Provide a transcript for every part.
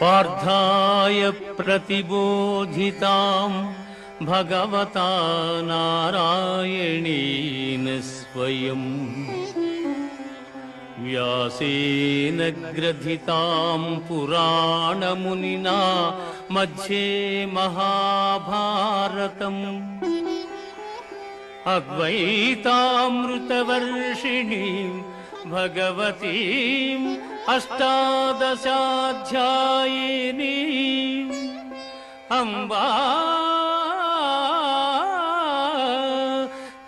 पार्थाय प्रतिबोधितां भगवता नारायणेन स्वयं व्यासेन ग्रथितां पुराणमुनिना मध्ये महाभारतम् अद्वैतामृतवर्षिणीं भगवतीम् अष्टादशाध्यायिनीम् अम्बा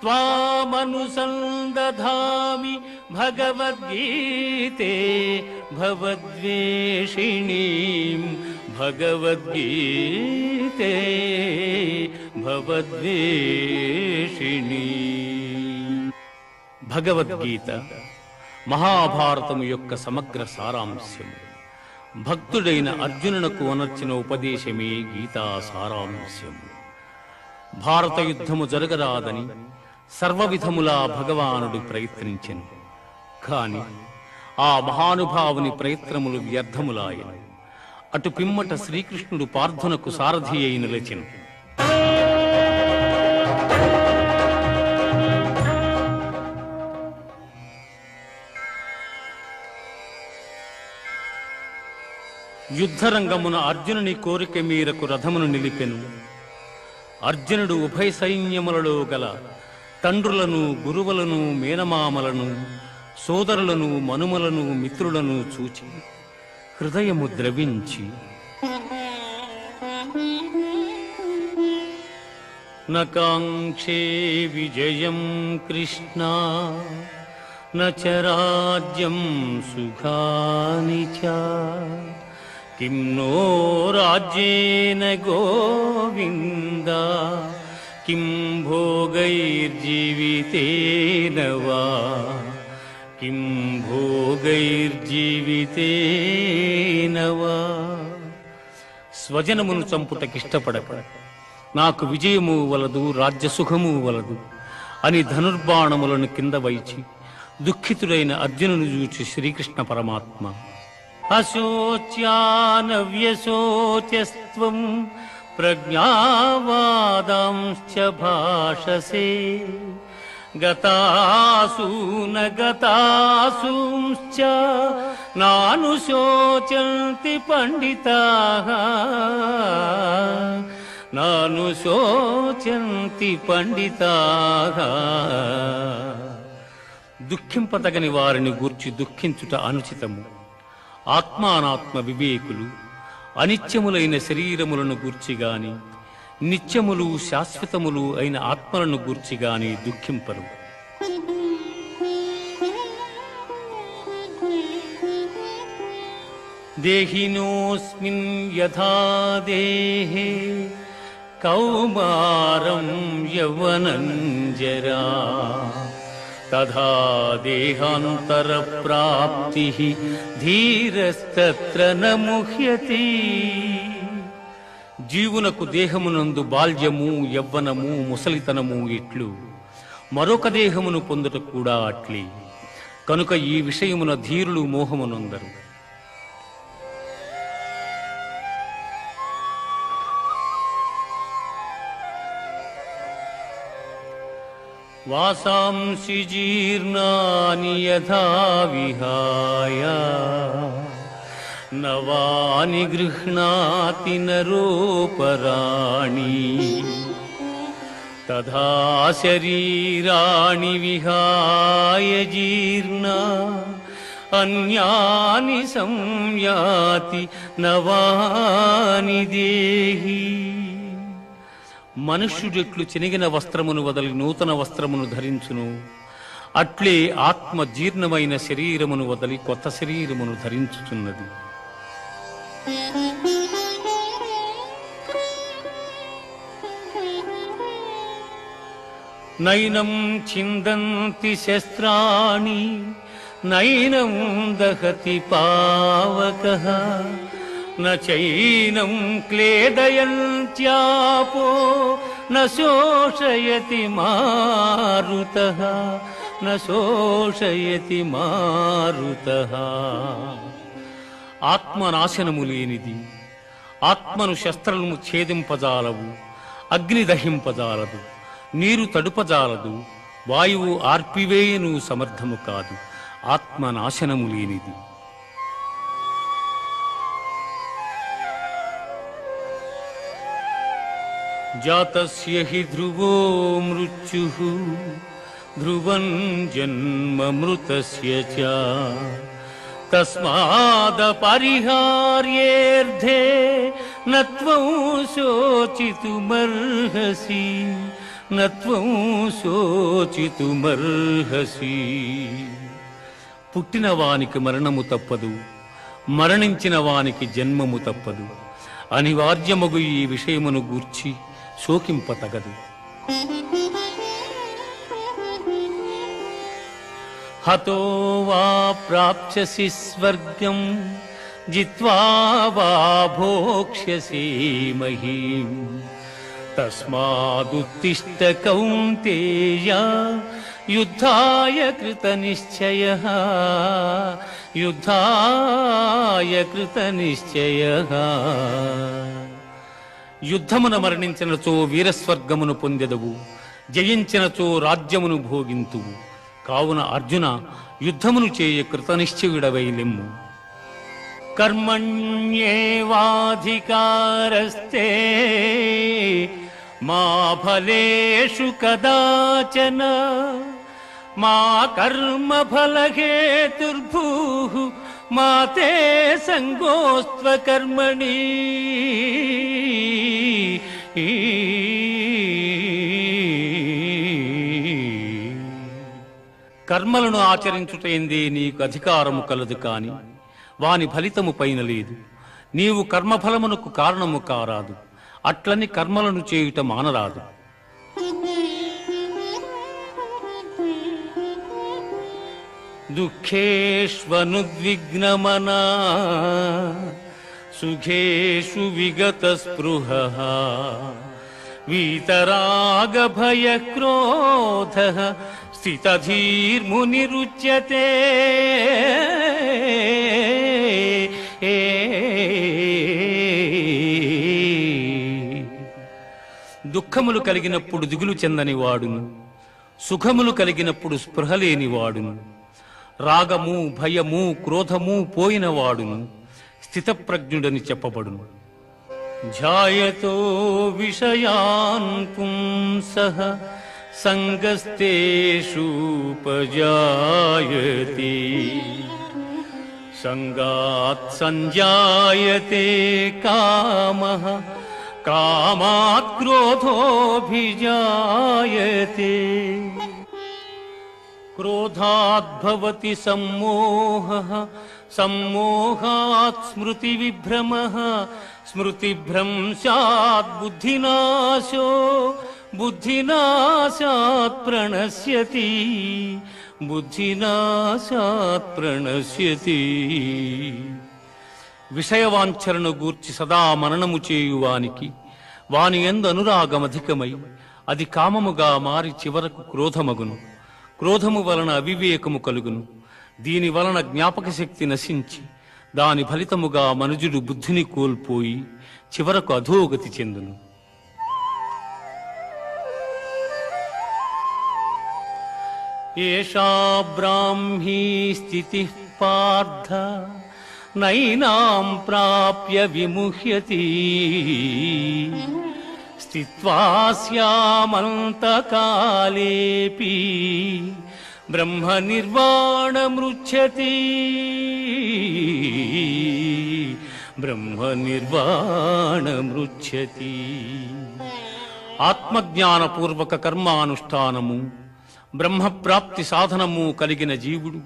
त्वामनुसन्दधामि भगवद्गीते भवद्वेषिणीं भगवद्गीते भवद्वेषिणी। భగవద్గీత మహాభారతము యొక్క సమగ్ర సారాంశము. భక్తుడైన అర్జునునకు అనర్చిన ఉపదేశమే గీతా సారాంశము. భారత యుద్ధము జరగరాదని సర్వవిధములా భగవానుడు ప్రయత్నించెను. కాని ఆ మహానుభావుని ప్రయత్నములు వ్యర్థములాయను. అటు పిమ్మట శ్రీకృష్ణుడు పార్థునకు సారథి అయి నిలిచెను. యుద్ధరంగమున అర్జునుని కోరిక మేరకు రథమును నిలిపెను. అర్జునుడు ఉభయ సైన్యములలో గల తండ్రులను, గురువులను, మేనమామలను, సోదరులను, మనుమలను, మిత్రులను చూచి హృదయము ద్రవించి నకాంక్షే విజయం కృష్ణ నచ రాజ్యం సుఖాని చ కిం నో రాజ్యేన గోవింద కిం భోగైర్జీవితేన వా కిం భోగైర్జీవితేన వా. స్వజనమును చంపుటకిష్టపడక నాకు విజయము వలదు, రాజ్యసుఖము వలదు అని ధనుర్బాణములను కింద వైచి దుఃఖితుడైన అర్జునుని చూచి శ్రీకృష్ణ పరమాత్మ అశోచ్యానవ్యశోచ్యస్త్వం ప్రజ్ఞావాదాంశ్చ భాషసే గతాసూన గతాసూంశ్చ నానుశోచంతి పండితాః నానుశోచంతి పండితాః. దుఃఖింపదగని వారిని గూర్చి దుఃఖించుట అనుచితము. ఆత్మానాత్మ వివేకులు అనిత్యములైన శరీరములను గూర్చిగాని, నిత్యములు శాశ్వతములు అయిన ఆత్మలను గూర్చిగాని దుఃఖింపరు. దేహినోస్మిన్ యథా దేహే కౌమారం యవ్వనం జరా తథా దేహాంతర ప్రాప్తి ధీరస్తత్ర న ముహ్యతి. జీవునకు దేహమునందు బాల్యము, యవ్వనము, ముసలితనము ఇట్లు మరొక దేహమును పొందుట కూడా అట్లే. కనుక ఈ విషయమున ధీరులు మోహమునందరు. వాసాంసి జీర్ణాని యథా విహాయ నవాని గృహ్ణాతి నరోపరాణి తథా శరీరాణి విహాయ జీర్ణ అన్యాని సంయాతి నవాని దేహి. మనుష్యుడెట్లు చినిగిన వస్త్రమును వదలి నూతన వస్త్రమును ధరించును, అట్లే ఆత్మ జీర్ణమైన శరీరమును వదలి కొత్త శరీరమును ధరించుచున్నది. నైనం చిందంతి శస్త్రాణి నైనం దహతి పావకః నైనం క్లేదయంత్యాపో న శోషయతి మారుతః న శోషయతి మారుతః. ఆత్మనాశనము లేనిది. ఆత్మను శస్త్రము ఛేదింపజాలవు, అగ్ని దహింపజాలదు, నీరు తడుపజాలదు, వాయువు ఆర్పివేయను సమర్థము కాదు. ఆత్మనాశనము లేనిది. జాతస్య హి ధ్రువో మృత్యుః ధ్రువం జన్మ మృతస్య చ తస్మాదపరిహార్యేర్థే నత్వం శోచితుమర్హసి నత్వం శోచితుమర్హసి. పుట్టిన వానికి మరణము తప్పదు, మరణించిన వానికి జన్మము తప్పదు. అనివార్యమగు ఈ విషయమును గూర్చి శోకింపతగదు. హతో వా ప్రాప్స్యసి స్వర్గం జిత్వా వా భోక్ష్యసి మహీం తస్మాదుత్తిష్ఠ కౌంతేయ యుద్ధాయ కృతనిశ్చయః యుద్ధాయ కృతనిశ్చయః. యుద్ధమున మరణించినచో వీరస్వర్గమును పొందెదవు, జయించినచో రాజ్యమును భోగింతువు. కావున అర్జున, యుద్ధమును చేయ కృతనిశ్చయుడవై లెమ్ము. కర్మణ్యేవాధికారస్తే మా ఫలేషు కదాచన మా కర్మ ఫలహేతుర్భూః మా తే సంగోస్త్వ కర్మణి. కర్మలను ఆచరించుటేందే నీకు అధికారము కలదు, కాని వాని ఫలితము పైన లేదు. నీవు కర్మఫలమునకు కారణము కారాదు, అట్లని కర్మలను చేయుట మానరాదు. దుఃఖేష్వనుద్విగ్నమనా సుఖేషు విగత స్పృహః వీతరాగభయక్రోధః స్థితధీర్మునిరుచ్యతే. దుఃఖములు కలిగినప్పుడు దిగులు చెందని వాడును, సుఖములు కలిగినప్పుడు స్పృహ లేని వాడును, రాగము భయము క్రోధము పోయిన వాడును స్థితప్రజ్ఞుడని చెప్పబడును. ధ్యాయతో విషయాన్ పుంసః సంగస్తేషూపజాయతే సంగాత్ సంజాయతే కామః కామాత్ క్రోధోభిజాయతే. క్రోధాద్భవతి సమ్మోహః సమ్మోహాత్ స్మృతివిభ్రమః స్మృతిభ్రంశాత్ బుద్ధినాశో బుద్ధినాశాత్ ప్రణశ్యతి బుద్ధినాశాత్ ప్రణశ్యతి. విషయవాంఛలను గూర్చి సదా మననము చేయువానికి వాని యందు అనురాగమధికమై అది కామముగా మారి చివరకు క్రోధమగును. క్రోధము వలన అవివేకము కలుగును. దీని వలన జ్ఞాపక శక్తి నశించి దాని ఫలితముగా మనుజుడు బుద్ధిని కోల్పోయి చివరకు అధోగతి చెందును. ఏషా బ్రాహ్మీ స్థితిః పార్థ నైనాం ప్రాప్య విముహ్యతి స్థిత్వా స్యామంతకాలేపి బ్రహ్మ నిర్వాణమృచ్ఛతి బ్రహ్మ నిర్వాణమృచ్ఛతి. ఆత్మజ్ఞానపూర్వక కర్మానుష్ఠానము బ్రహ్మప్రాప్తి సాధనము కలిగిన జీవుడు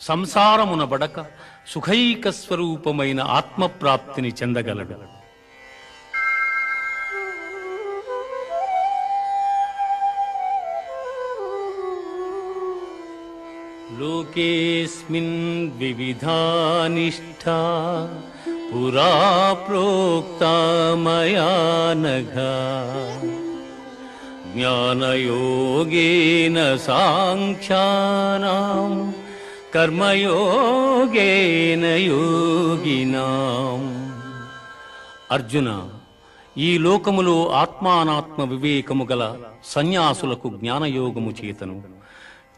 సంసారమున బడక సుఖైక స్వరూపమైన ఆత్మప్రాప్తిని చెందగలడు. లోకేస్మిన్ వివిధా నిష్ఠా పురా ప్రోక్తా మయా నఘ జ్ఞానయోగేన సాంఖ్యానాం కర్మయోగేన యోగినాం. అర్జున, ఈ లోకములో ఆత్మానాత్మ వివేకము గల సన్యాసులకు జ్ఞానయోగము చేతను,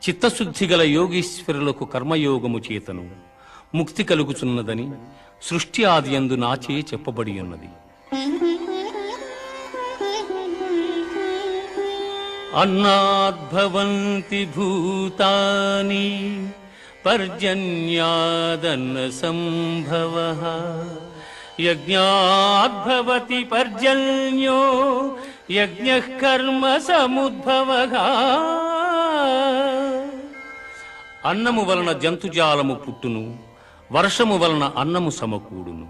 చిత్తశుద్ధి గల యోగీశ్వరులకు కర్మయోగము చేతను ముక్తి కలుగుచున్నదని సృష్టి ఆది యందు నాచే చెప్పబడి ఉన్నది. అన్నాద్భవంతి భూతాని పర్జన్యాదన్న సంభవః, యజ్ఞాద్భవతి పర్జన్యో యజ్ఞః కర్మ సముద్భవః. అన్నము వలన జంతుజాలము పుట్టును, వర్షము వలన అన్నము సమకూడును,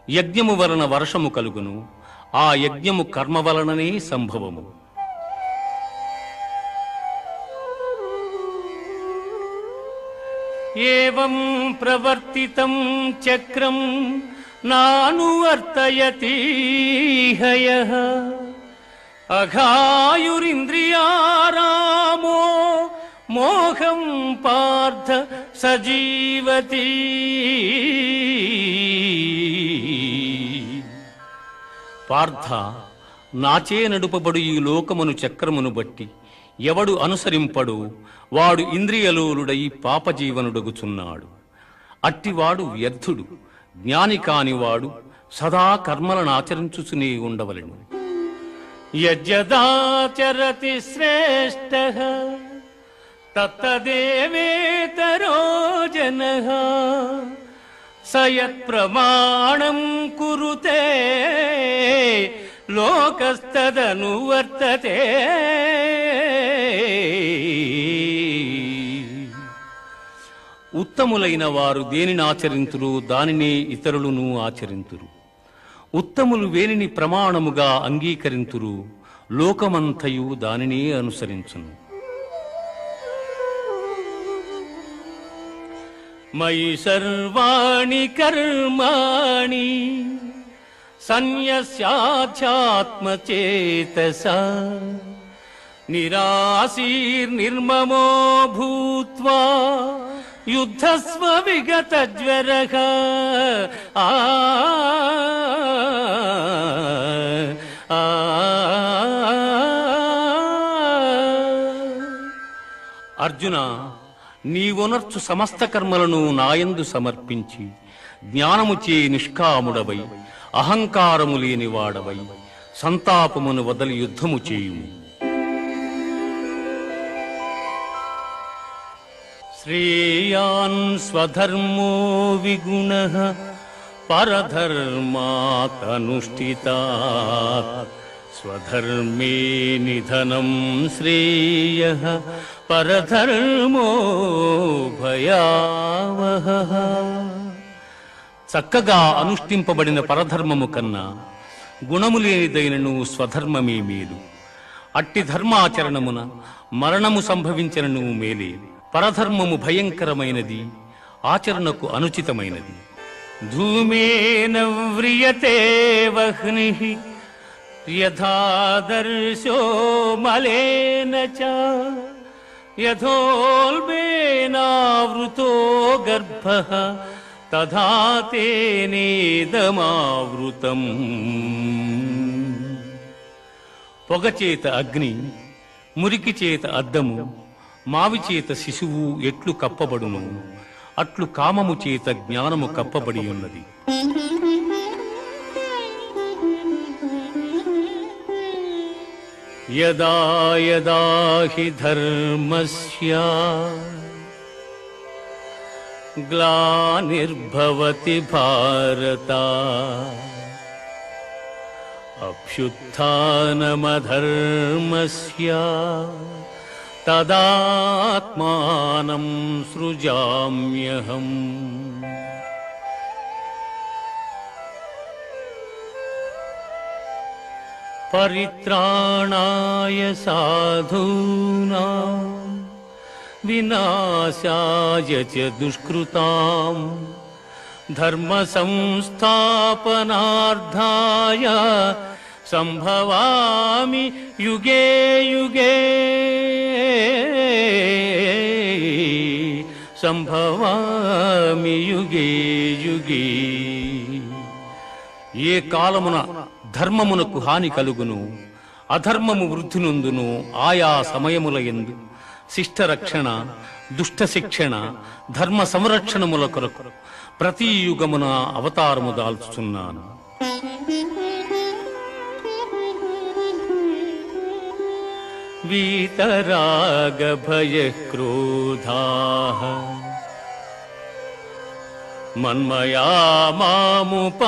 యజ్ఞము వలన వర్షము కలుగును, ఆ యజ్ఞము కర్మ వలననే సంభవము. ఏవం ప్రవర్తితం చక్రం నానువర్తయతి హయః, అఘాయురింద్రియారామో మోహం పార్థ సజీవతి. పార్థ, నాచే నడుపబడు ఈ లోకమును చక్రమును బట్టి ఎవడు అనుసరింపడు వాడు ఇంద్రియలోలుడై పాపజీవనుడగుచున్నాడు. అట్టివాడు వ్యర్థుడు. జ్ఞాని కానివాడు సదా కర్మలను ఆచరించుచునే ఉండవలెను. యజ్జదాచరతి శ్రేష్ఠః తత్తదేవేతరో జనః, స యత్ప్రమాణం కురుతే లోకస్తదనువర్తతే. ఉత్తములైన వారు దేనిని ఆచరింతురు దానినే ఇతరులను ఆచరింతురు. ఉత్తములు వేనిని ప్రమాణముగా అంగీకరింతురు, లోకమంతయు దానినే అనుసరించును. మయి సర్వాణి కర్మాణి సన్యస్యాధ్యాత్మచేతసా, నిరాశీర్నిర్మమో భూత్వా యుద్ధస్వ విగతజ్వరః. అర్జున, నీవొనర్చు సమస్త కర్మలను నాయందు సమర్పించి జ్ఞానముచే నిష్కాముడవై అహంకారము లేనివాడవై సంతాపమును వదలి యుద్ధము చేయుము. శ్రేయాన్ స్వధర్మో విగుణః పరధర్మాత్ అనుష్ఠితాత్, స్వధర్మే నిధనం శ్రేయః పరధర్మో భయావహః. చక్కగా అనుష్ఠింపబడిన పరధర్మము కన్నా గుణము లేనిదైనను స్వధర్మమే మేలు. అట్టి ధర్మాచరణమున మరణము సంభవించనను మేలే. పరధర్మము భయంకరమైనది, ఆచరణకు అనుచితమైనది. ధూమేన వ్రియతే వహ్నిః యథాదర్శో మలేన చ, యథోల్బేనావృతో గర్భః తథా తేనేదమావృతం. పొగచేత అగ్ని, మురికి చేత అద్దము, మావి చేత శిశువు ఎట్లు కప్పబడును అట్లు కామము చేత జ్ఞానము కప్పబడి ఉన్నది. యదా యదా హి ధర్మస్య గ్లానిర్భవతి భారత, అభ్యుత్థానమధర్మస్య తదాత్మానం సృజామ్యహం. పరిత్రాణాయ సాధూనాం వినాశాయ చ దుష్కృతాం, ధర్మ సంస్థాపనార్థాయ సంభవామి యుగే యుగే సంభవామి యుగే యుగే. ఏ కాలమున ధర్మమునకు హాని కలుగును, అధర్మము వృద్ధి నొందును, ఆయా సమయముల యందు శిష్ట రక్షణ, దుష్ట శిక్షణ, ధర్మ సంరక్షణముల కొరకు ప్రతి యుగమున అవతారము దాల్చుచున్నాను. వీతరాగ భయ క్రోధాః మన్మయా మాముపాశ్రితాః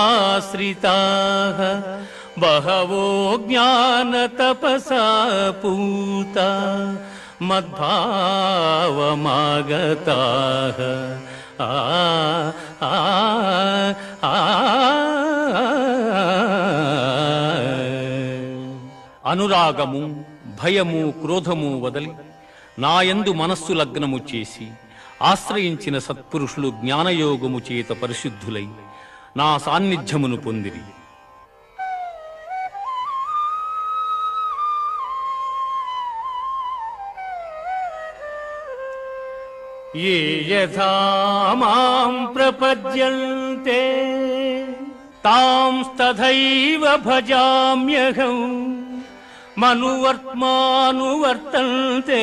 బహవో జ్ఞాన తపసా పూతా మద్భావమాగతాః. అనురాగము, భయము, క్రోధము వదలి నాయందు మనస్సు లగ్నము చేసి ఆశ్రయించిన సత్పురుషులు జ్ఞానయోగము చేత పరిశుద్ధులై నా సాన్నిధ్యమును పొందిరి. ఏ యథా మాం ప్రపద్యంతే తాంస్తథైవ భజామ్యహం మనువర్త్మానువర్తంతే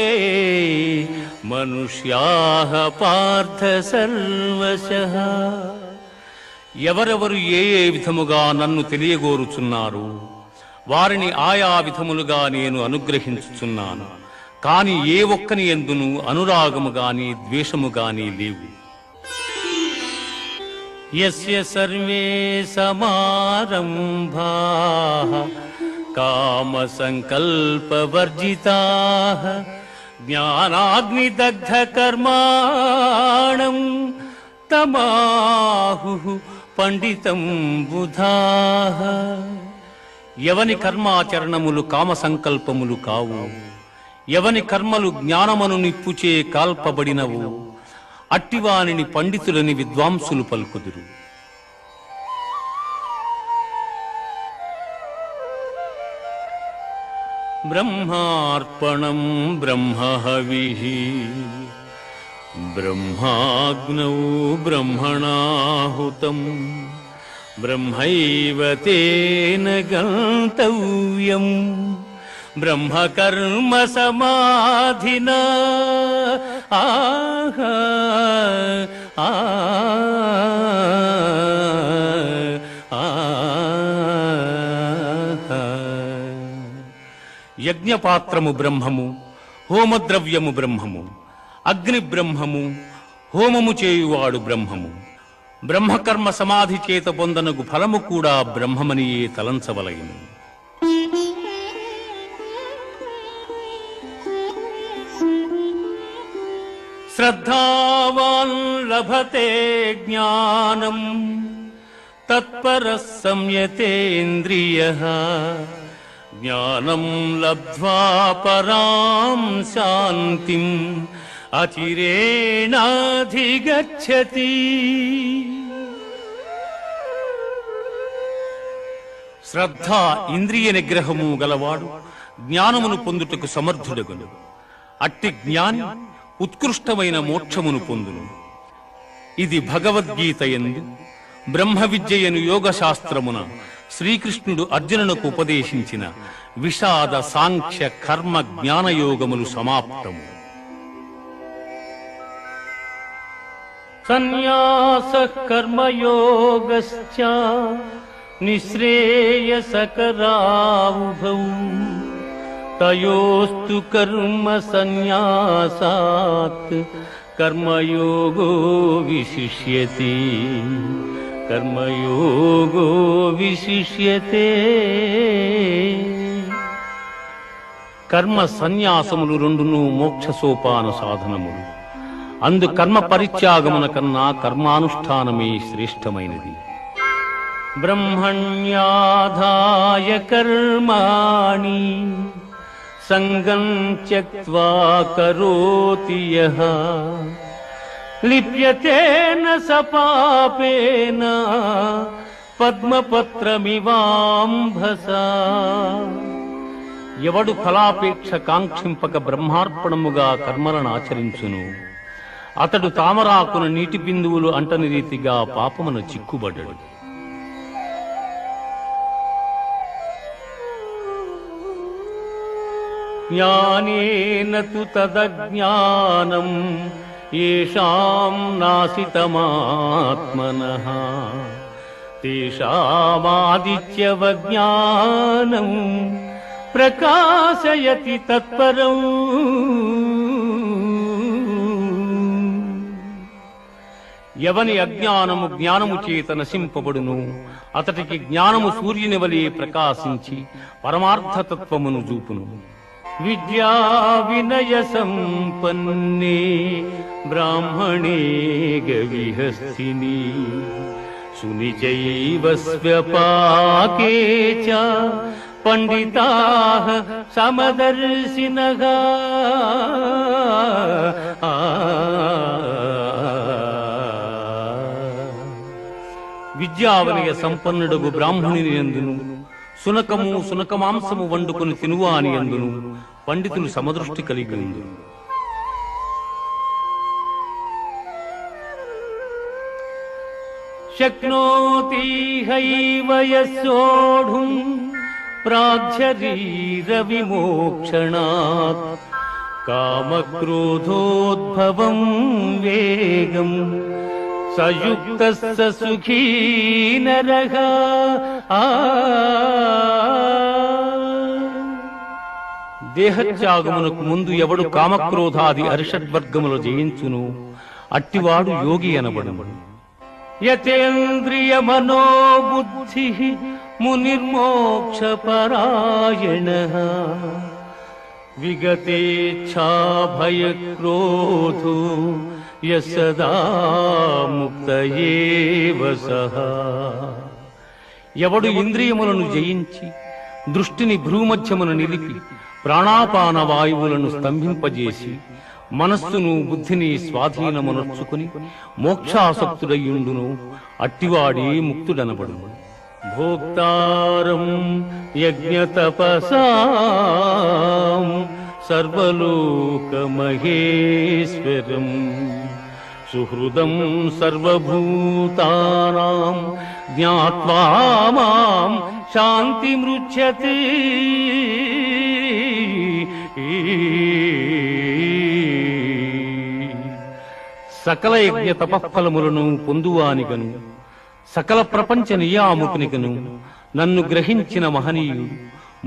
మనుష్యాః పార్థ సర్వశః. ఎవరెవరు ఏ ఏ విధముగా నన్ను తెలియగోరుచున్నారు వారిని ఆయా విధములుగా నేను అనుగ్రహించుచున్నాను. కాని ఏ ఒక్కని యందును అనురాగము గాని ద్వేషము గాని లేవు. యస్య సర్వే సమారంభాః కామ సంకల్పవర్జితాః జ్ఞానాగ్నిదగ్ధ కర్మాణం తమాహుః పండితం బుధాః. ఎవని కర్మాచరణములు కామ సంకల్పములు కావు, ఎవని కర్మలు జ్ఞానమను నిప్పుచే కాల్పబడినవు అట్టివానిని పండితులని విద్వాంసులు పలుకుదురు. బ్రహ్మార్పణం బ్రహ్మహవిః బ్రహ్మాగ్నౌ బ్రహ్మణాహుతం బ్రహ్మైవ తేన గంతవ్యం బ్రహ్మకర్మ సమాధినా. యజ్ఞపాత్రము బ్రహ్మము, హోమద్రవ్యము బ్రహ్మము, అగ్ని బ్రహ్మము, హోమము చేయువాడు బ్రహ్మము. బ్రహ్మకర్మ సమాధి చేత పొందనగు ఫలము కూడా బ్రహ్మమనియే తలంచవలయును. శ్రద్ధావాన్ లభతే జ్ఞానం తత్పరః సంయతేంద్రియః జ్ఞానం లబ్ధ్వా పరాం శాంతిం అచిరేణాధిగచ్చతి. శ్రద్ధ ఇంద్రియ నిగ్రహము గలవాడు జ్ఞానమును పొందుటకు సమర్థుడగును. అట్టి జ్ఞాని ఉత్కృష్టమైన మోక్షమును పొందును. ఇది భగవద్గీత యందు బ్రహ్మ విద్యయను యోగ శాస్త్రమున శ్రీకృష్ణుడు అర్జునునకు ఉపదేశించిన విషాద సాంఖ్య కర్మ జ్ఞానయోగములు సమాప్తము. సన్యాసః కర్మయోగశ్చ నిశ్రేయసకరావుభౌ తయోస్తు కర్మ సన్యాసాత్ కర్మయోగో విశిష్యతే. కర్మయోగో విశిష్యతే. కర్మ సన్యాసములు రెండును మోక్ష సోపాన సాధనములు. అందు కర్మ పరిత్యాగమున కన్నా కర్మానుష్ఠానమే శ్రేష్టమైనది. బ్రహ్మణ్యాధాయ కర్మాణి సంగం త్యక్త్వా కరోతి యః లిప్యతేన స పాపేన పద్మపత్రమివాంభసా. ఎవడు ఫలాపేక్ష కాంక్షింపక బ్రహ్మార్పణముగా కర్మలను ఆచరించును అతడు తామరాకున నీటి బిందువులు అంటని రీతిగా పాపమున చిక్కుబడ్డాడు. జ్ఞానేన తు తదజ్ఞానం యేషాం నాసితమాత్మనః తేషామాదిత్యవజ్ఞానం ప్రకాశయతి తత్పరం. ఎవని అజ్ఞానము జ్ఞానము చేత నశింపబడును అతడికి జ్ఞానము సూర్యుని వలె ప్రకాశించి పరమార్థతత్వమును చూపును. విద్యా వినయ సంపన్నే బ్రాహ్మణే గవిహస్తిని సునిచైవ స్వ్యపాకే చ పండితాః సమదర్శినః. విద్యావనయ సంపన్నుడగు బ్రాహ్మణుని యందును సునకము సునకమాంసము వండుకొని తినువాని యందును పండితులు సమదృష్టి కలిగి ఉందురు. శక్నోతి హైవ యస్సోఢుం ప్రాగ్శరీర విమోక్షణాత్ కామక్రోధోద్భవం వేగం సయుక్తస్స సుఖీ నరః. దేహత్యాగమునకు ముందు ఎవడు కామక్రోధాది అరిషడ్వర్గములు జయించును అట్టివాడు యోగి అనబడును. యతేంద్రియ మనోబుద్ధి మునిర్మోక్ష పరాయణః విగతేచ్ఛాభయ క్రోధో యసదా ముక్త ఏవ సః. ఎవడు ఇంద్రియములను జయించి దృష్టిని భ్రూమధ్యమున నిలిపి ప్రాణాపాన వాయువులను స్తంభింపజేసి మనస్సును బుద్ధిని స్వాధీనమునర్చుకుని మోక్షాసక్తుడయ్యుండును అట్టివాడే ముక్తుడనబడును. భోక్తారం యజ్ఞతపసాం సర్వలోకమహేశ్వరం సుహృదం సర్వభూతానాం జ్ఞాత్వా మాం శాంతిమృచ్యతే. సకల యజ్ఞ తపఫలములను పొందువానిగను సకల ప్రపంచ నియామకునిగను నన్ను గ్రహించిన మహనీయుడు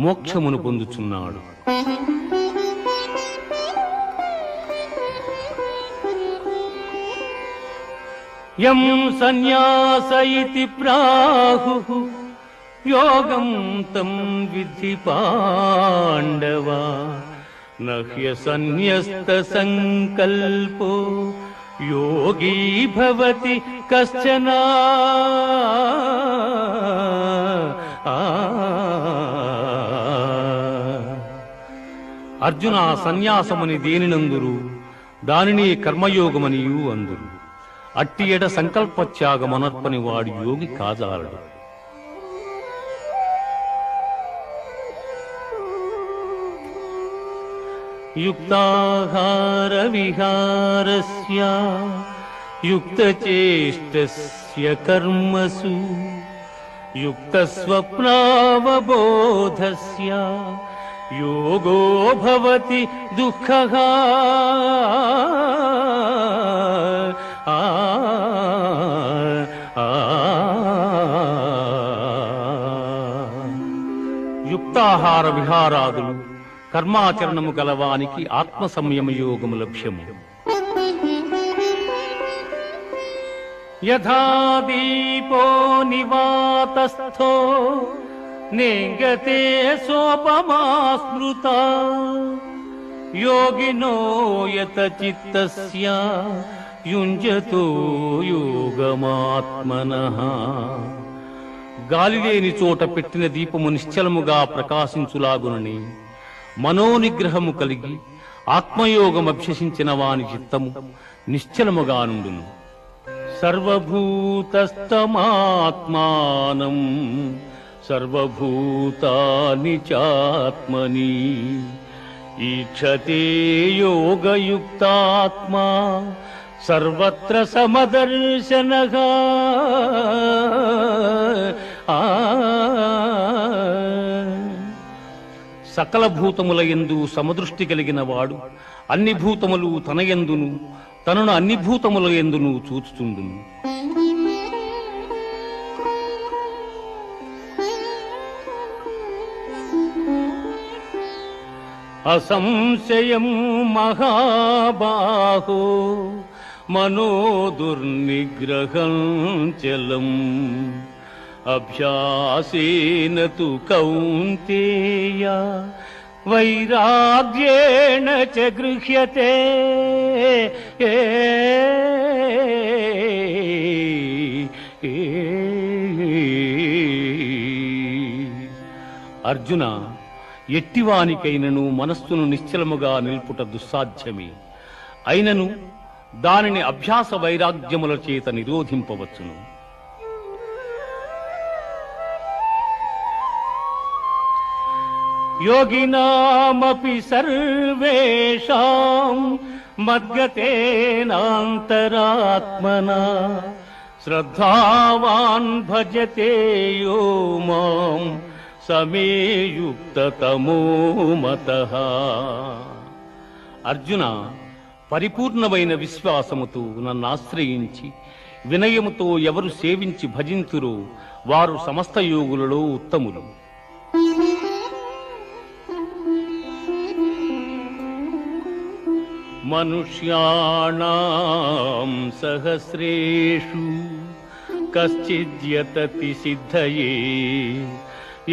మోక్షమును పొందుచున్నాడు. యం సన్యాస ఇతి ప్రాహుః యోగం తం విద్ధి పాండవ నహ్య సన్యస్త సంకల్పో యోగీ భవతి కశ్చన. అర్జున సన్యాసమని దేనినందురు దానిని కర్మయోగమనియు అందురు. అట్టి ఎడ సంకల్పత్యాగమనర్పని వాడు యోగి కాజాలడు. యుక్తాహార విహారస్య యుక్తచేష్టస్య కర్మసు యుక్తస్వప్నావబోధస్య యోగో భవతి దుఃఖః. యుక్తాహార విహారాదులు కర్మాచరణము గలవానికి ఆత్మ సంయమ యోగము లక్ష్యము. యథా దీపో నివాతస్థో నేంగతే సోపమా స్మృతా యోగినో యత చిత్తస్య యుంజతో యోగమాత్మనః. గాలిలేని చోట పెట్టిన దీపము నిశ్చలముగా ప్రకాశించులాగునని మనోనిగ్రహము కలిగి ఆత్మయోగమభ్యసించిన వాని చిత్తము నిశ్చలముగా నుండును. సర్వభూతస్తమాత్మానం సర్వభూతాని చాత్మని ఈక్షతే యోగయుక్తాత్మా సర్వత్ర సమదర్శనః సకల భూతముల యందు సమదృష్టి కలిగిన వాడు అన్ని భూతములు తన యందును తనను అన్ని భూతముల యందును చూచుచుండును. అసంశయం మహాబాహో మనో దుర్నిగ్రహం చలం అభ్యాసేన తు కౌంతేయ వైరాగ్యేణ చ గృహ్యతే. అర్జున, ఎట్టివానికైనను మనస్సును నిశ్చలముగా నిల్పుట దుస్సాధ్యమే. అయినను దానిని అభ్యాస వైరాగ్యముల చేత నిరోధింపవచ్చును. యోగినామపి సర్వేషాం మద్గతేనాంతరాత్మనా శ్రద్ధావాన్ భజతే యో మాం సమేయుక్తతమో మతః. అర్జున, పరిపూర్ణమైన విశ్వాసముతో నన్ను ఆశ్రయించి వినయముతో ఎవరు సేవించి భజింతురో వారు సమస్త యోగులలో ఉత్తములు. మనుష్యాణాం సహస్రేషు కశ్చిద్యతతి సిద్ధయే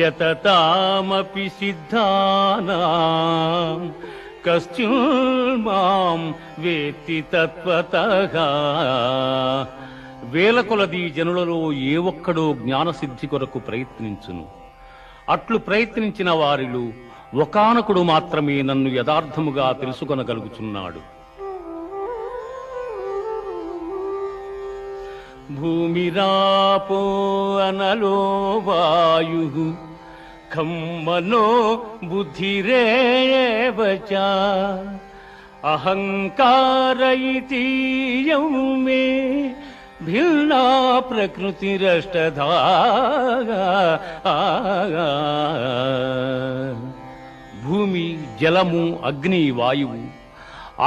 యతతామపి సిద్ధానాం కశ్చిన్మాం వేత్తి తత్వతః. వేల కొలది జనులలో ఏ ఒక్కడో జ్ఞానసిద్ధి కొరకు ప్రయత్నించును. అట్లు ప్రయత్నించిన వారిలో ఒకానకుడు మాత్రమే నన్ను యథార్థముగా తెలుసుకొనగలుగుచున్నాడు. భూమిరాపో అనలో వాయుః ఖం మనో బుద్ధిరేవ చ అహంకార ఇతీయం మే భిన్నా ప్రకృతిరష్టధా. భూమి, జలము, అగ్ని, వాయువు,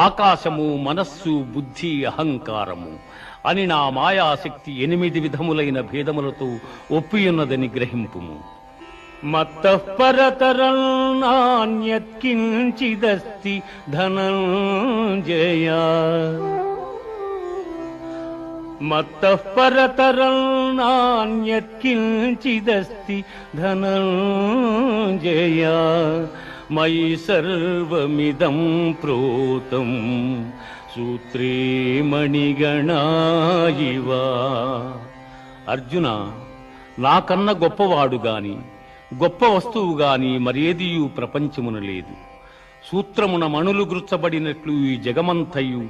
ఆకాశము, మనస్సు, బుద్ధి, అహంకారము అని నా మాయాశక్తి 8 విధములైన భేదములతో ఒప్పియున్నదని గ్రహింపుము. మత్తః పరతరం నాన్యత్ కించిదస్తి ధనంజయ. మత్తః పరతరం నాన్యత్ కించిదస్తి ధనంజయ. మయి సర్వమిదం ప్రోతం సూత్రే మణిగణా ఇవ. అర్జున, నాకన్న గొప్పవాడు గాని గొప్ప వస్తువు గాని మరేదియు ప్రపంచమున లేదు. సూత్రమున మణులు గుర్చబడినట్లు ఈ జగమంతయు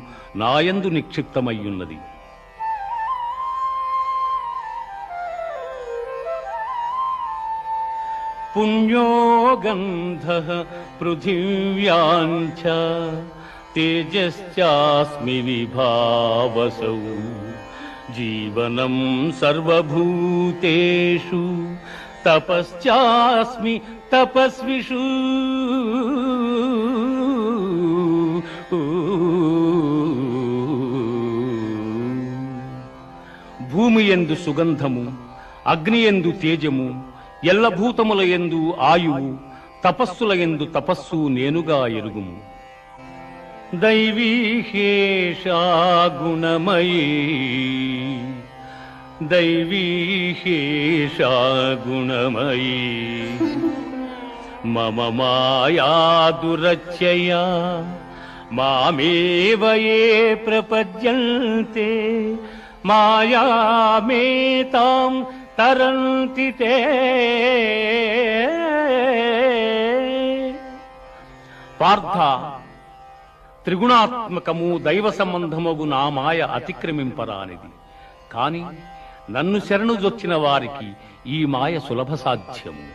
నాయందు నిక్షిప్తమయ్యున్నది. పుణ్యో గంధః పృథివ్యాం చ తేజశ్చాస్మి విభావసౌ జీవనం సర్వభూతేషు తపశ్చాస్మి తపస్విషు. భూమి యందు సుగంధము, అగ్ని యందు తేజము, ఎల్ల భూతముల యందు ఆయువు, తపస్సుల యందు తపస్సు నేనుగా ఎరుగుము. దైవీహేషా గుణమయీ దైవీహేషా గుణమయీ మమ మాయా దురచ్చయా మామేవ యే ప్రపద్యంతే మాయామేతాం తరంతి తే. పార్థ, త్రిగుణాత్మకము దైవ సంబంధమగు నా మాయ అతిక్రమింపరానిది. కాని నన్ను శరణుజొచ్చిన వారికి ఈ మాయ సులభ సాధ్యము.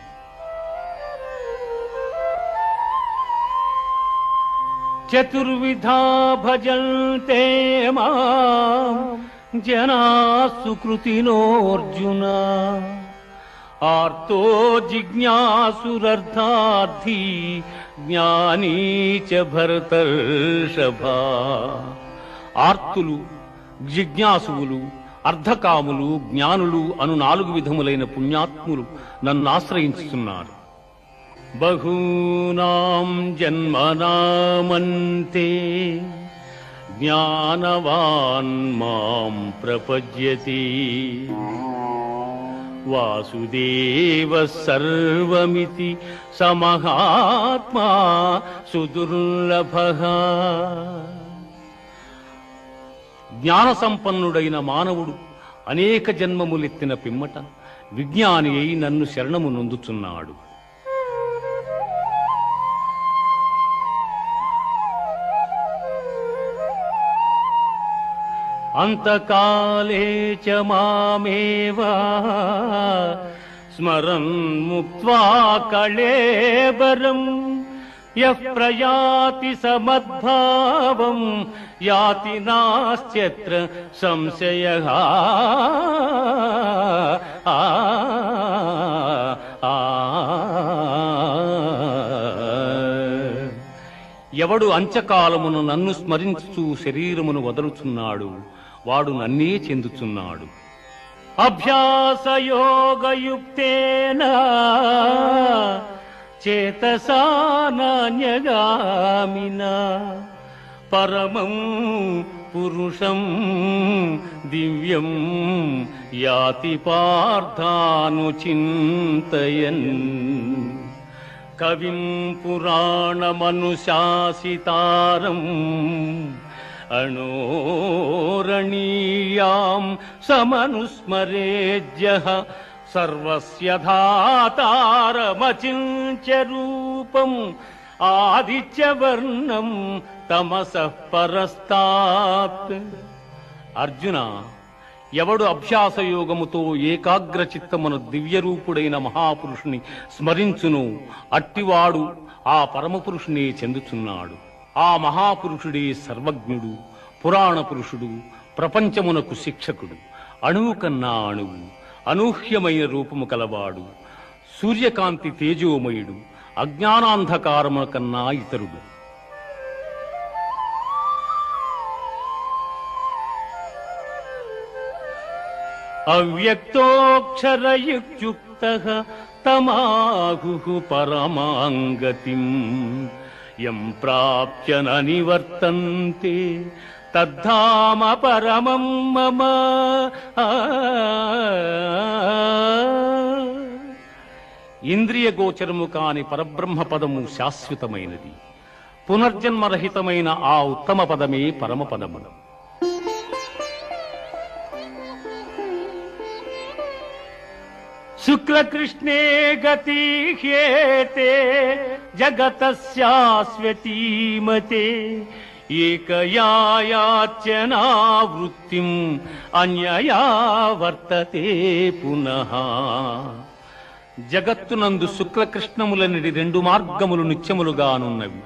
చతుర్విధా భజంతే మాం జనాః సుకృతినోऽర్జున ఆర్తో జిజ్ఞాసురర్థార్థీ జ్ఞానీ చ భరతర్షభ. ఆర్తులు, జిజ్ఞాసువులు, అర్ధకాములు, జ్ఞానులు అను 4 విధములైన పుణ్యాత్ములు నన్ను ఆశ్రయించుతున్నారు. బహూనాం జన్మనామంతే జ్ఞానవాన్ మాం ప్రపద్యతే వాసుదేవ సర్వమితి సమహాత్మా సుదుర్లభః. జ్ఞాన సంపన్నుడైన మానవుడు అనేక జన్మములెత్తిన పిమ్మట విజ్ఞాని అయి నన్ను శరణము నొందుచున్నాడు. అంతకాలే చ మామేవ స్మరన్ ముక్త్వా కళేబరం యః ప్రయాతి సమద్భావం యాతి నాస్త్యత్ర సంశయః. ఎవడు అంచకాలమును నన్ను స్మరించు శరీరమును వదలుచున్నాడు వాడు నన్నే చెందుచున్నాడు. అభ్యాసయోగయుక్తేన చేతసా నాన్యగామినా పరమం పురుషం దివ్యం యాతి పార్థానుచింతయన్. కవిం పురాణమనుశాసితారం అణోరణీయాం సమనుస్మరేజ్యః సర్వస్య ధాతారమచింత్య రూపం ఆదిత్యవర్ణం తమసః పరస్తాత్. అర్జున, ఎవడు అభ్యాసయోగముతో ఏకాగ్ర చిత్తమును దివ్యరూపుడైన మహాపురుషుని స్మరించును అట్టివాడు ఆ పరమపురుషునే చెందుచున్నాడు. ఆ మహాపురుషుడే సర్వజ్ఞుడు, పురాణ పురుషుడు, ప్రపంచమునకు శిక్షకుడు, అణువు కన్నా అణువు, అనూహ్యమైన రూపము కలవాడు, సూర్యకాంతి తేజోమయుడు, అజ్ఞానాంధకారము కన్నా ఇతరుడు. అవ్యక్తోక్షరయుక్తః తమాహుః పరమాంగతిం యం ప్రాప్య న నివర్తంతే తద్ధామ పరమం మమ. ఇంద్రియ గోచరము కాని పరబ్రహ్మ పదము శాశ్వతమైనది. పునర్జన్మరహితమైన ఆ ఉత్తమ పదమే పరమపదము. శుక్లకృష్ణే గతి హ్యేతే జగతస్యాస్వతీమతే ఏకయాయాచ్యనావృత్తిం అన్యయా వర్తతే పునః. జగత్తునందు శుక్లకృష్ణములనిడి 2 మార్గములు నిత్యములుగానున్నవి.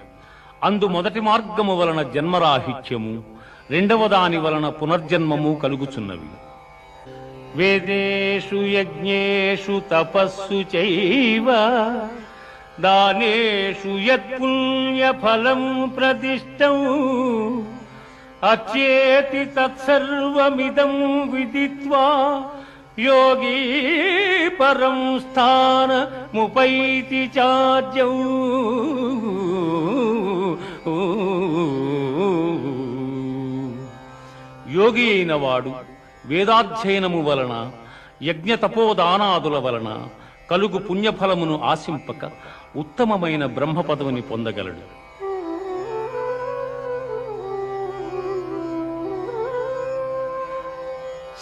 అందు మొదటి మార్గము వలన జన్మరాహిత్యము, రెండవ దాని వలన పునర్జన్మము కలుగుచున్నవి. వేదేషు యజ్ఞేషు తపస్సు చైవ దానేషు యత్పుణ్యఫలం ప్రదిష్టం అచ్యేతి తత్సర్వమిదం విదిత్వా యోగీ పరం స్థానముపైతి చాద్యం. యోగి అయిన వాడు వేదాధ్యయనము వలన, యజ్ఞ తపోదానాదుల వలన కలుగు పుణ్యఫలమును ఆశింపక ఉత్తమమైన బ్రహ్మపదవిని పొందగలడు.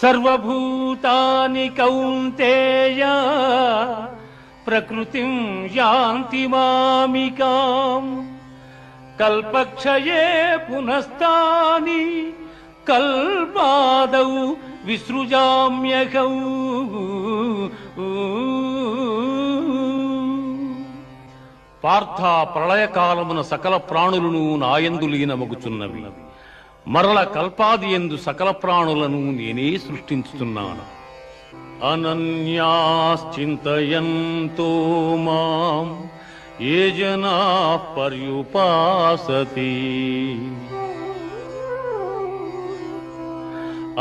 సర్వభూతాని కౌంతేయ ప్రకృతిం యాంతి మామికాం కల్పక్షయే పునస్తాని కల్పాదౌ విసృజామ్యహం. పార్థ ప్రళయకాలమున సకల ప్రాణులను నాయందు లీనమగుచున్నవి. మరల కల్పాది యందు సకల ప్రాణులను నేనే సృష్టించుతున్నాను. అనన్యాశ్చింతయంతో మాం ఏ జనా పర్యుపాసతే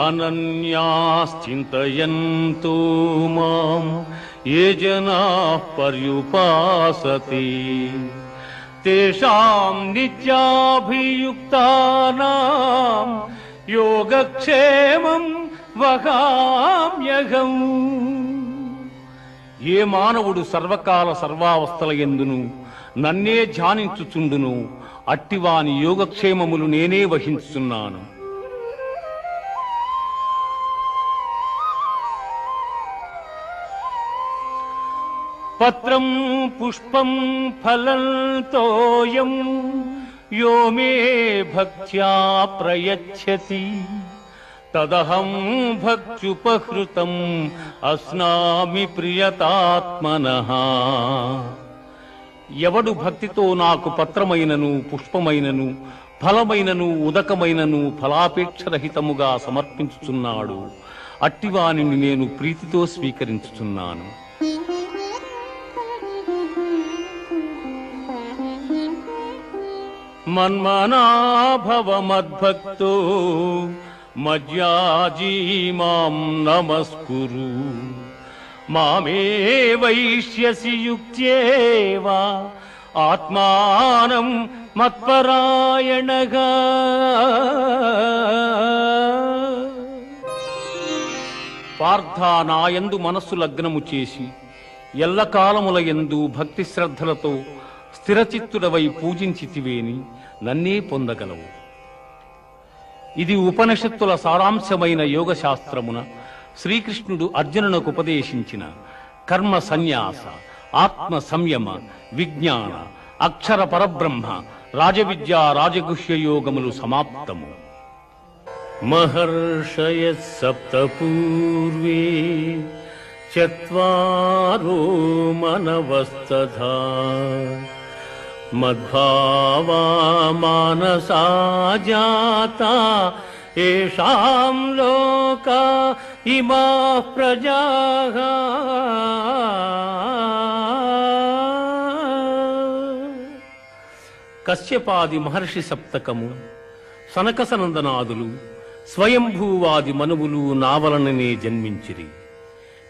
అనన్యాశ్చింతయంతో మాం ఏ జనా పర్యుపాసతే తేషాం నిత్యాభియుక్తానాం యోగక్షేమం వహామ్యహం. ఏ మానవుడు సర్వకాల సర్వావస్థల యందును నన్నే ధ్యానించుచుండును అట్టివాని యోగక్షేమములు నేనే వహించుచున్నాను. పత్రం పుష్పం ఫలం తోయం యో మే భక్త్యా ప్రయచ్చతి తదహం భక్త్యుపహృతం అస్నామి ప్రియతాత్మనః. ఎవడు భక్తితో నాకు పత్రమైనను పుష్పమైనను ఫలమైనను ఉదకమైనను ఫలాపేక్షరహితముగా సమర్పించుచున్నాడు అట్టివానిని నేను ప్రీతితో స్వీకరించుచున్నాను. మన్మనా భవ మద్భక్తో మజ్యాజీ మాం నమస్కురు మామే వైష్యసి యుక్త్యేవా ఆత్మానం మత్పరాయణగా. పార్థ నాయందు మనస్సు లగ్నము చేసి ఎల్లకాలముల యందు భక్తి శ్రద్ధలతో స్థిరచిత్తుడవై పూజించితివేని నన్నే పొందగలవు. ఇది ఉపనిషత్తుల సారాంశమైన యోగశాస్త్రమున శ్రీకృష్ణుడు అర్జునునకు ఉపదేశించిన కర్మ సన్యాస, ఆత్మ సంయమ, విజ్ఞాన, అక్షర పరబ్రహ్మ, రాజవిద్య, రాజగుహ్య యోగములు సమాప్తము. మహర్షయ సప్త పూర్వే చత్వారో మనవస్తథా మద్భావా మానసా జాతా ఏషాం లోకా ఇమాః ప్రజాః. కశ్యపాది మహర్షి సప్తకము, సనకసనందనాదులు, స్వయంభూవాది మనువులు నా వలననే జన్మించిరి.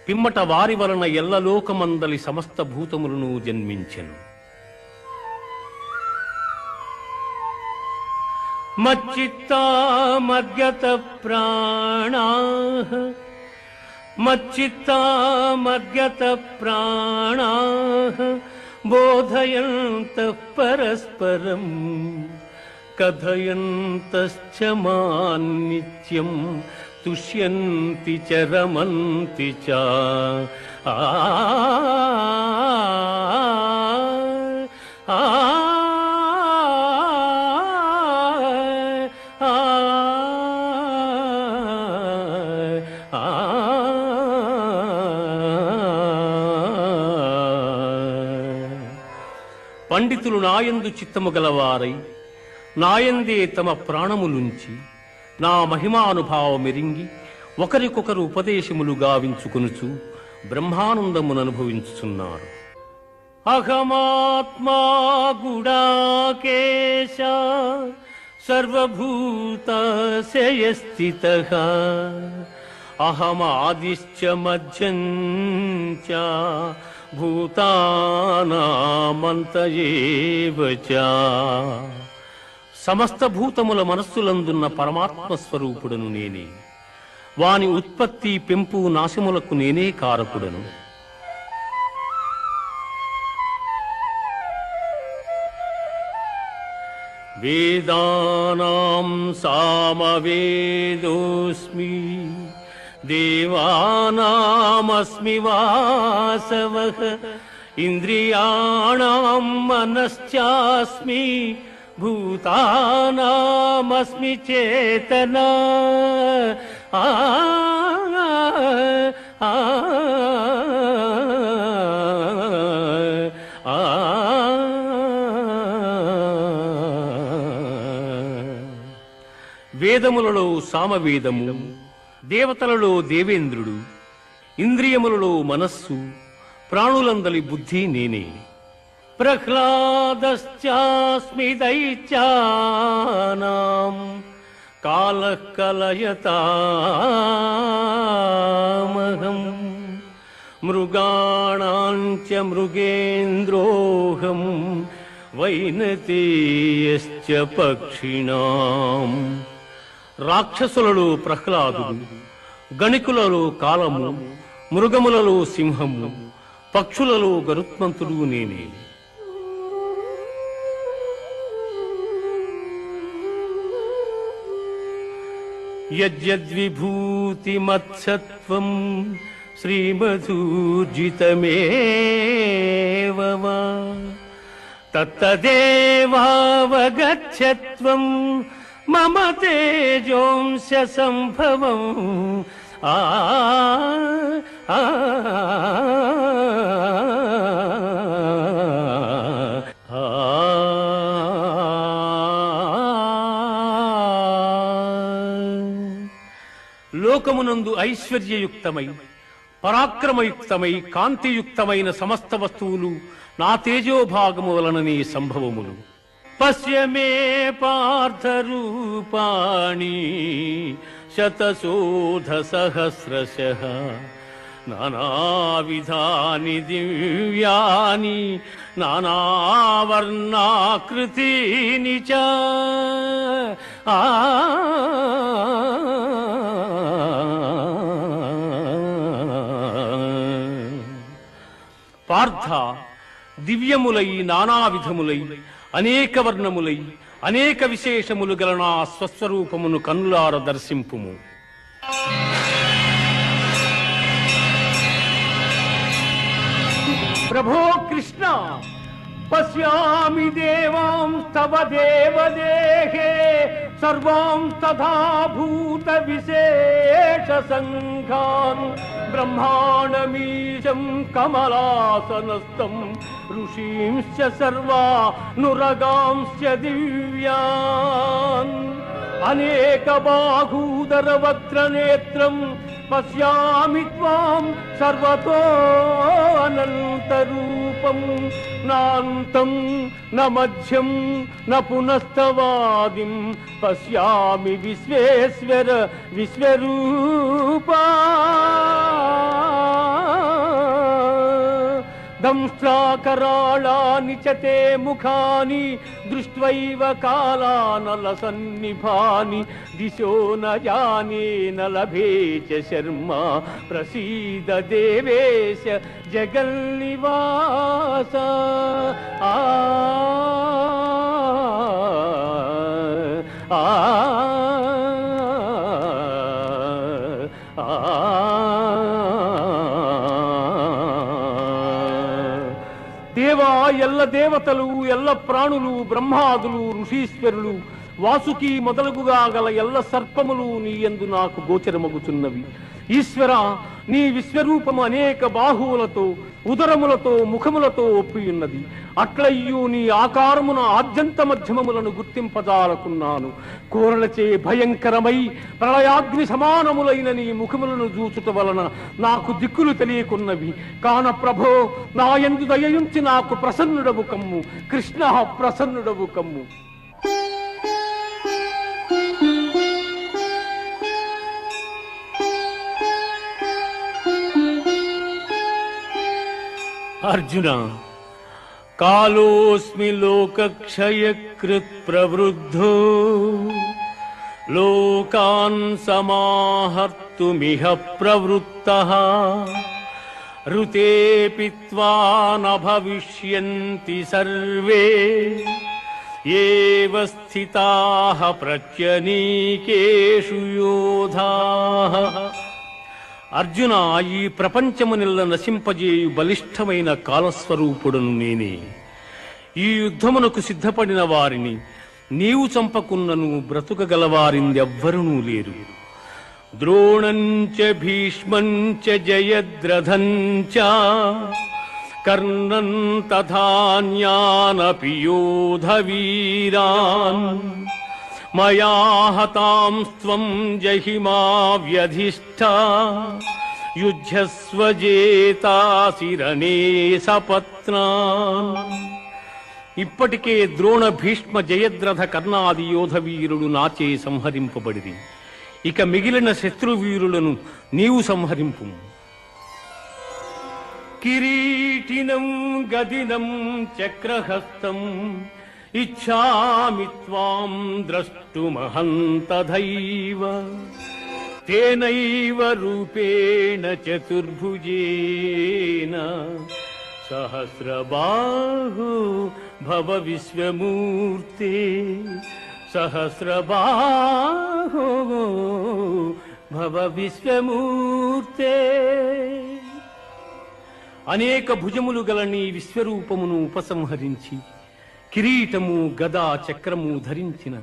పిమ్మట వారి వలన ఎల్లలోకమందలి సమస్త భూతములను జన్మించెను. మచ్చిత్తా మద్గత ప్రాణాః మచ్చిత్తా మద్గత ప్రాణాః బోధయంతః పరస్పరం కథయంతశ్చ మాం నిత్యం తుష్యంతి చ రమంతి చ. పండితులు నాయందు చిత్తము గలవారై నాయందే తమ ప్రాణములుంచి నా మహిమానుభావమెరింగి ఒకరికొకరు ఉపదేశములు గావించుకొనుచు బ్రహ్మానందముననుభవించుచున్నారు. అహమాత్మా గుడాకేశ సర్వభూతస్య స్థితః అహమాదిశ్చ మధ్యం చ భూతానామంత ఏవ చ. సమస్త భూతముల మనస్సులందున్న పరమాత్మ స్వరూపుడను నేనే. వాని ఉత్పత్తి, పెంపు, నాశములకు నేనే కారకుడను. వేదానాం సామవేదోస్మి దేవానామస్మి వాసవః ఇంద్రియాణాం మనశ్చాస్మి భూతానామస్మి చేతనా. ఆ వేదములలో సామవేదము, దేవతలలో దేవేంద్రుడు, ఇంద్రియములలో మనస్సు, ప్రాణులందలి బుద్ధి నేనే. ప్రహ్లాదశ్చాస్మి దైత్యానాం కాలః కలయతామహం మృగాణాంచ మృగేంద్రోహం వైనతేయశ్చ పక్షిణాం. రాక్షసులలో ప్రహ్లాదుడు, గణికులలో కాలము, మృగములలో సింహము, పక్షులలో గరుత్మంతుడు నేనే. యద్యద్విభూతిమత్సత్వం శ్రీమధూర్జితమేవ వా తత్తదేవావగచ్చత్వం మమ తేజోంశ సంభవం. ఆ లోకమునందు ఐశ్వర్యయుక్తమై పరాక్రమయుక్తమై కాంతియుక్తమైన సమస్త వస్తువులు నా తేజోభాగము వలననే సంభవములు. పశ్య మే పార్థ రూపాణి శతశోధ సహస్రశః నానావిధాని దివ్యాని నానావర్ణాకృతీని చ. పార్థ, దివ్యములై నానావిధములై అనేక వర్ణములై అనేక విశేషములు గల నా స్వస్వరూపమును కన్నులార దర్శింపుము. ప్రభో కృష్ణ, పశ్యామి దేవాం తవ దేవదేహే సర్వాం తథా భూత విశేష సంఘాన్ బ్రహ్మాండమీశం కమలాసనస్థం ఋషీంశ్చ సర్వానురగాంశ్చ దివ్యాన్ అనేక బాహూదర వక్త్రనేత్రం పశ్యామి త్వాం సర్వతో అనంతరూపం నాంతం న మధ్యం న పునస్తవాదిం పశ్యామి విశ్వేశ్వర విశ్వరూపా. దంష్ట్రాకరాళాని చ తే ముఖాని దృష్ట్వైవ కాలానలసన్నిభాని దిశో న జానే న లభే చ శర్మా ప్రసీద దేవేశ జగన్నివాస. ఆ ఆ దేవా, ఎల్ల దేవతలు, ఎల్ల ప్రాణులు, బ్రహ్మాదులు, ఋషీశ్వరులు, వాసుకి మొదలుగుగా గల ఎల్ల సర్పములు నీ యందు నాకు గోచరమగుచున్నవి. ఈశ్వర, నీ విశ్వరూపము అనేక బాహువులతో, ఉదరములతో, ముఖములతో ఒప్పియున్నది. అట్లయ్యూ నీ ఆకారమున ఆద్యంత మధ్యమములను గుర్తింపజాలకున్నాను. కోరలచే భయంకరమై ప్రళయాగ్ని సమానములైన నీ ముఖములను చూచుట వలన నాకు దిక్కులు తెలియకున్నవి. కాన ప్రభో, నా యందు దయయుంచి నాకు ప్రసన్నుడవు కమ్ము. కృష్ణ, ప్రసన్నుడవు కమ్ము. అర్జున, కాలోస్మి లోకక్షయకృత్ ప్రవృద్ధో లోకాన్ సమాహర్తుమిహ ప్రవృత్తః ఋతే పిత్వా న భవిష్యంతి సర్వే ఏవ స్థితాః ప్రత్యనీకేషు యోధాః. అర్జున, ఈ ప్రపంచమునిల్ల నశింపజేయు బలిష్టమైన కాలస్వరూపుడును నేనే. ఈ యుద్ధమునకు సిద్ధపడిన వారిని నీవు చంపకున్నను బ్రతుకగలవారిందెవ్వరునూ లేరు. ద్రోణంచ భీష్మంచ జయద్రథంచ కర్ణం తథాన్యానపి యోధవీరాన్ మయా హతాం త్వం జహిమా వ్యధిష్ఠా యుధ్యస్వ జేతాసి రణే సపత్నాన్. ఇప్పటికే ద్రోణ భీష్మ జయద్రథ కర్ణాది యోధ వీరులు నాచే సంహరింపబడిరి. ఇక మిగిలిన శత్రువీరులను నీవు సంహరింపు. కిరీటినం గదినం చక్రహస్తం ఇచ్ఛామి త్వాం ద్రష్టుమహంతథైవ తేనైవ రూపేణ చతుర్భుజేన సహస్రబాహు భవ విశ్వమూర్తే సహస్రబాహు భవ విశ్వమూర్తే. అనేక భుజములు గల నీ విశ్వరూపమును ఉపసంహరించి కిరీటము గదా చక్రము ధరించిన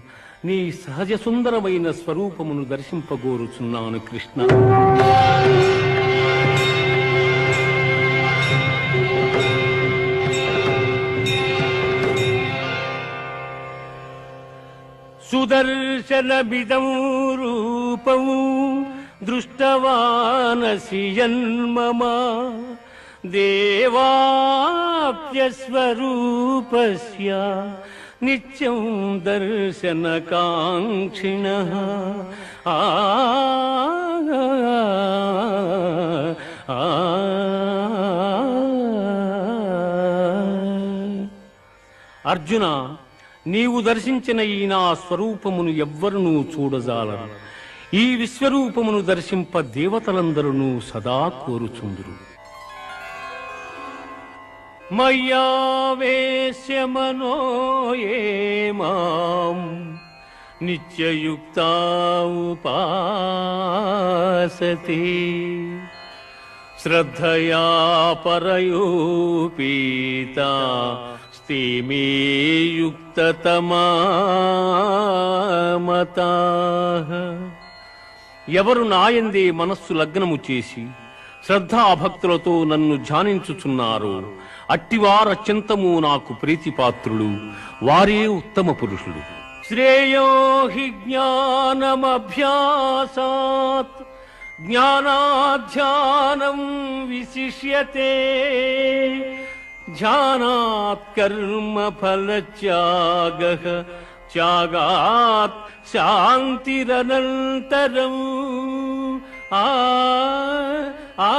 నీ సహజ సుందరమైన స్వరూపమును దర్శింపగోరుచున్నాను కృష్ణ. సుదర్శనమిదం రూపం దృష్టవానసి యన్మమ దేవాప్యస్వరూపస్య నిత్యం దర్శనకాంక్షిణః. అర్జున, నీవు దర్శించిన ఈ నా స్వరూపమును ఎవ్వరునూ చూడజాలరు. ఈ విశ్వరూపమును దర్శింప దేవతలందరూ సదా కోరుచుందురు. మయ్యావేశ్య మనో యే మాం నిత్యయుక్తా ఉపాసతే శ్రద్ధయా పరయోపీతా స్తే మే యుక్తతమా మతాః. ఎవరు నాయందే మనస్సు లగ్నము చేసి శ్రద్ధాభక్తులతో నన్ను ధ్యానించుచున్నారో అట్టివారత్యంతము నాకు ప్రీతిపాత్రులు, వారే ఉత్తమ పురుషులు. శ్రేయో హి జ్ఞానమభ్యాసాత్ జ్ఞానాధ్యానం విశిష్యతే ధ్యానాత్ కర్మ ఫలత్యాగః త్యాగాత్ శాంతిరనంతరం. ఆ ఆ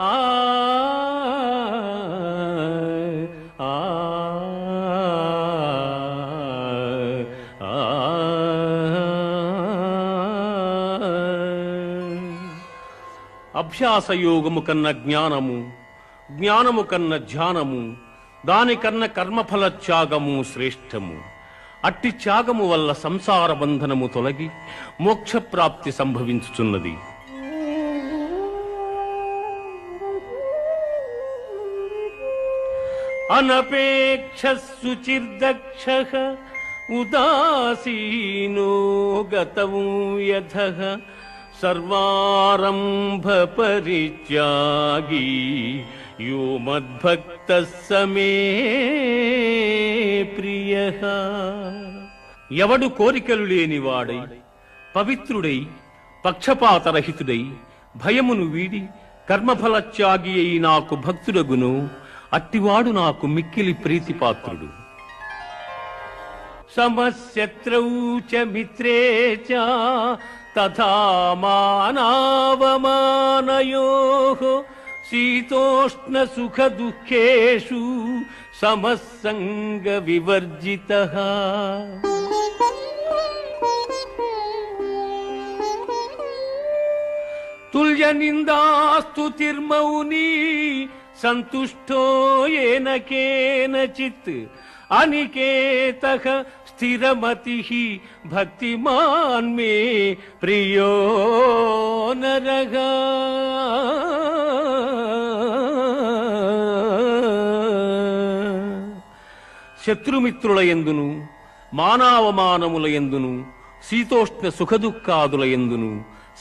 ఆ అభ్యాసయోగము కన్న జ్ఞానము, జ్ఞానము కన్న ధ్యానము, దానికన్న కర్మఫల త్యాగము శ్రేష్టము. అట్టి త్యాగము వల్ల సంసార బంధనము తొలగి మోక్షప్రాప్తి సంభవించుచున్నది. అనపేక్ష శుచిర్దక్షః ఉదాసీనో గతం యథః సర్వారంభ పరిత్యాగీ యో మద్భక్తః సమే ప్రియః. ఎవడు కోరికలు లేనివాడై పవిత్రుడై పక్షపాతరహితుడై భయమును వీడి కర్మఫలత్యాగి అయి నాకు భక్తుడగును అట్టివాడు నాకు మిక్కిలి ప్రీతిపాత్రుడు. సమశత్రౌ చ మిత్రే చ తథా మానావమానయోః శీతోష్ణ సుఖ దుఃఖేషు సమస్సంగ వివర్జితః. తుల్య నిందాస్తుతిర్మౌని సంతుష్టో ఏన కేనచిత్ అనికేతః స్థిరమతిః భక్తిమాన్ మే ప్రియో నరః. శత్రుమిత్రుల యందును మానావమానముల యందును శీతోష్ణ సుఖదుఃఖాదుల యందును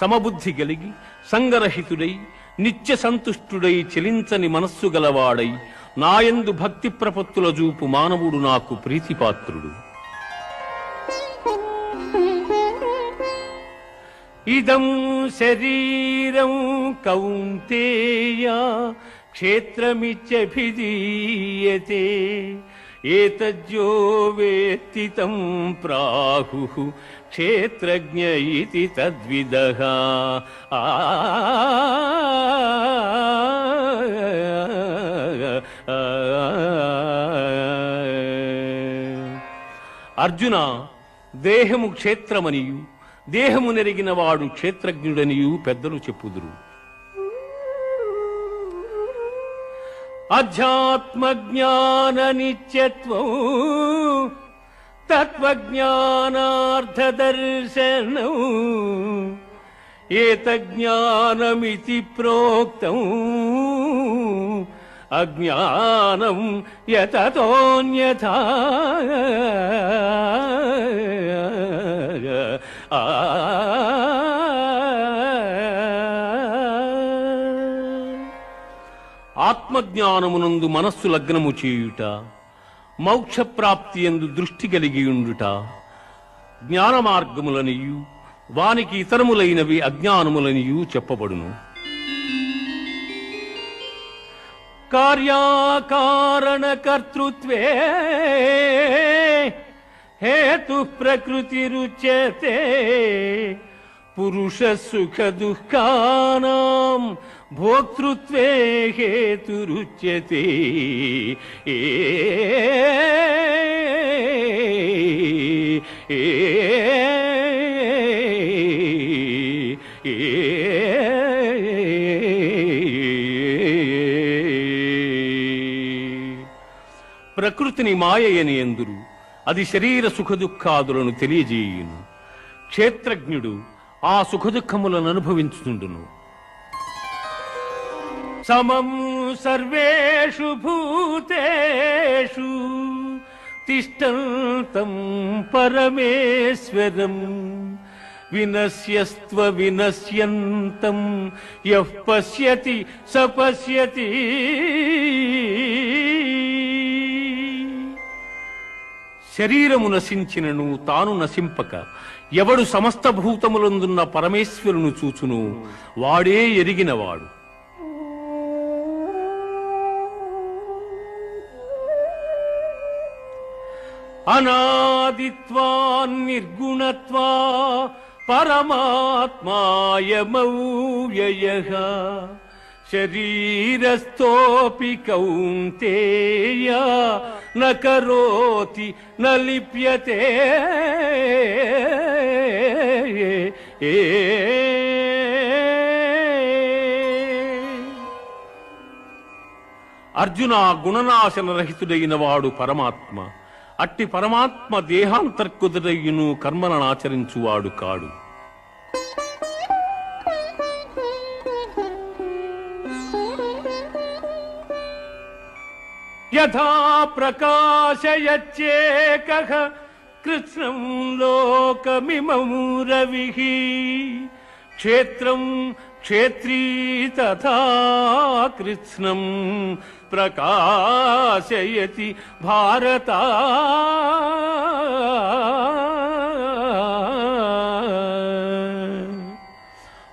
సమబుద్ధి కలిగి సంగరహితుడై నిత్య సంతుష్టుడై చెలించని మనస్సు గలవాడై నాయందు భక్తి ప్రపత్తుల చూపు మానవుడు నాకు ప్రీతిపాత్రుడు. ఇదం శరీరం కౌంతేయ క్షేత్రమిత్యభిధీయతే ఏతజ్జో వేత్తి తం ప్రాహుః క్షేత్రజ్ఞ ఇతి తద్విదః. అర్జున, దేహము క్షేత్రమనియు దేహము నెరిగిన వాడు క్షేత్రజ్ఞుడనియు పెద్దలు చెప్పుదురు. అధ్యాత్మ జ్ఞాన నిత్యత్వం తత్వజ్ఞానార్థదర్శనం ఏతజ్ఞానమితి ప్రోక్తం అజ్ఞానం యతతోన్యథా. ఆత్మజ్ఞానమునందు మనస్సు లగ్నము చేయుట, మోక్షప్రాప్తి యందు దృష్టి కలిగియుండుట జ్ఞాన మార్గములనియు వానికి ఇతరములైనవి అజ్ఞానములనియు చెప్పబడును. కార్యాకారణ కర్తృత్వే హేతు ప్రకృతిరుచ్యతే పురుష సుఖ దుఃఖానాం భోక్తృత్వే హేతురుచ్యతే. ప్రకృతిని మాయయని ఎందురు, అది శరీర సుఖదుఖాదులను తెలియజేయును. క్షేత్రజ్ఞుడు ఆ సుఖదుఖములను అనుభవించుతుండును. సమం సర్వేషు భూతేషు తిష్టంతం పరమేశ్వరం వినశ్యస్త్వ వినశ్యంతం యః పశ్యతి స పశ్యతి. శరీరము నశించినను తాను నశింపక ఎవడు సమస్త భూతములందున్న పరమేశ్వరును చూచును వాడే ఎరిగినవాడు. అనాదిత్వాన్ నిర్గుణత్వా పరమాత్మాయమవ్యయః శరీరస్థోపి కౌంతేయ న కరోతి న లిప్యతే. అర్జున, గుణనాశన రహితుడైన వాడు పరమాత్మ. అట్టి పరమాత్మ దేహాంతర్కుదురయ్యును కర్మలను ఆచరించువాడు కాడు. యథా ప్రకాశయచ్చేకః కృత్స్నం లోకమిమం రవిః క్షేత్రం క్షేత్రీ తథా కృత్స్నం ప్రకాశయతి భారత.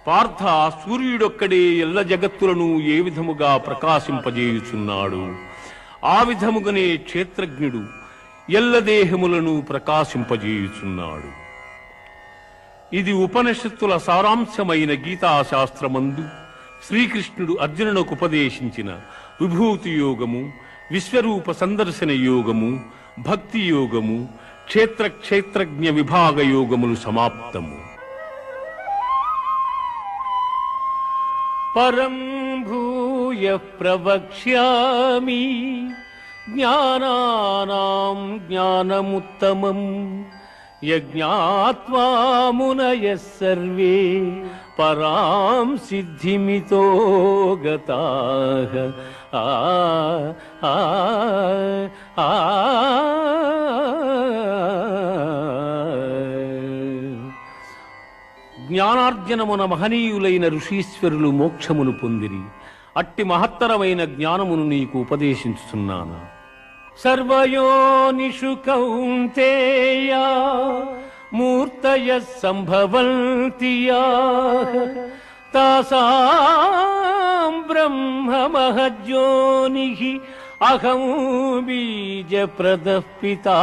పార్థ, సూర్యుడొక్కడే ఎల్ల జగత్తులను ఏ విధముగా ప్రకాశింపజేయుచున్నాడు, ఆ విధముగానే క్షేత్రజ్ఞుడు ఎల్ల దేహములను ప్రకాశింపజేయుచున్నాడు. ఇది ఉపనిషత్తుల సారాంశమైన గీతాశాస్త్రమందు శ్రీకృష్ణుడు అర్జునునకు ఉపదేశించిన విభూతి యోగము, విశ్వరూప సందర్శన యోగము, భక్తి యోగము, క్షేత్రజ్ఞ విభాగ యోగములు సమాప్తము. పరం భూయ ప్రవక్ష్యామి జ్ఞానానాం జ్ఞానముత్తమం యజ్ఞాత్వా మునయః సర్వే పరాం సిద్ధిమితో గతాః. జ్ఞానార్జనమున మహనీయులైన ఋషీశ్వరులు మోక్షమును పొందిరి. అట్టి మహత్తరమైన జ్ఞానమును నీకు ఉపదేశించుతున్నాను. సర్వయోనిషు కౌంతేయ మూర్తయః సంభవంతి యాః తాసాం బ్రహ్మ మహజ్యోనిః అహం బీజప్రదః పితా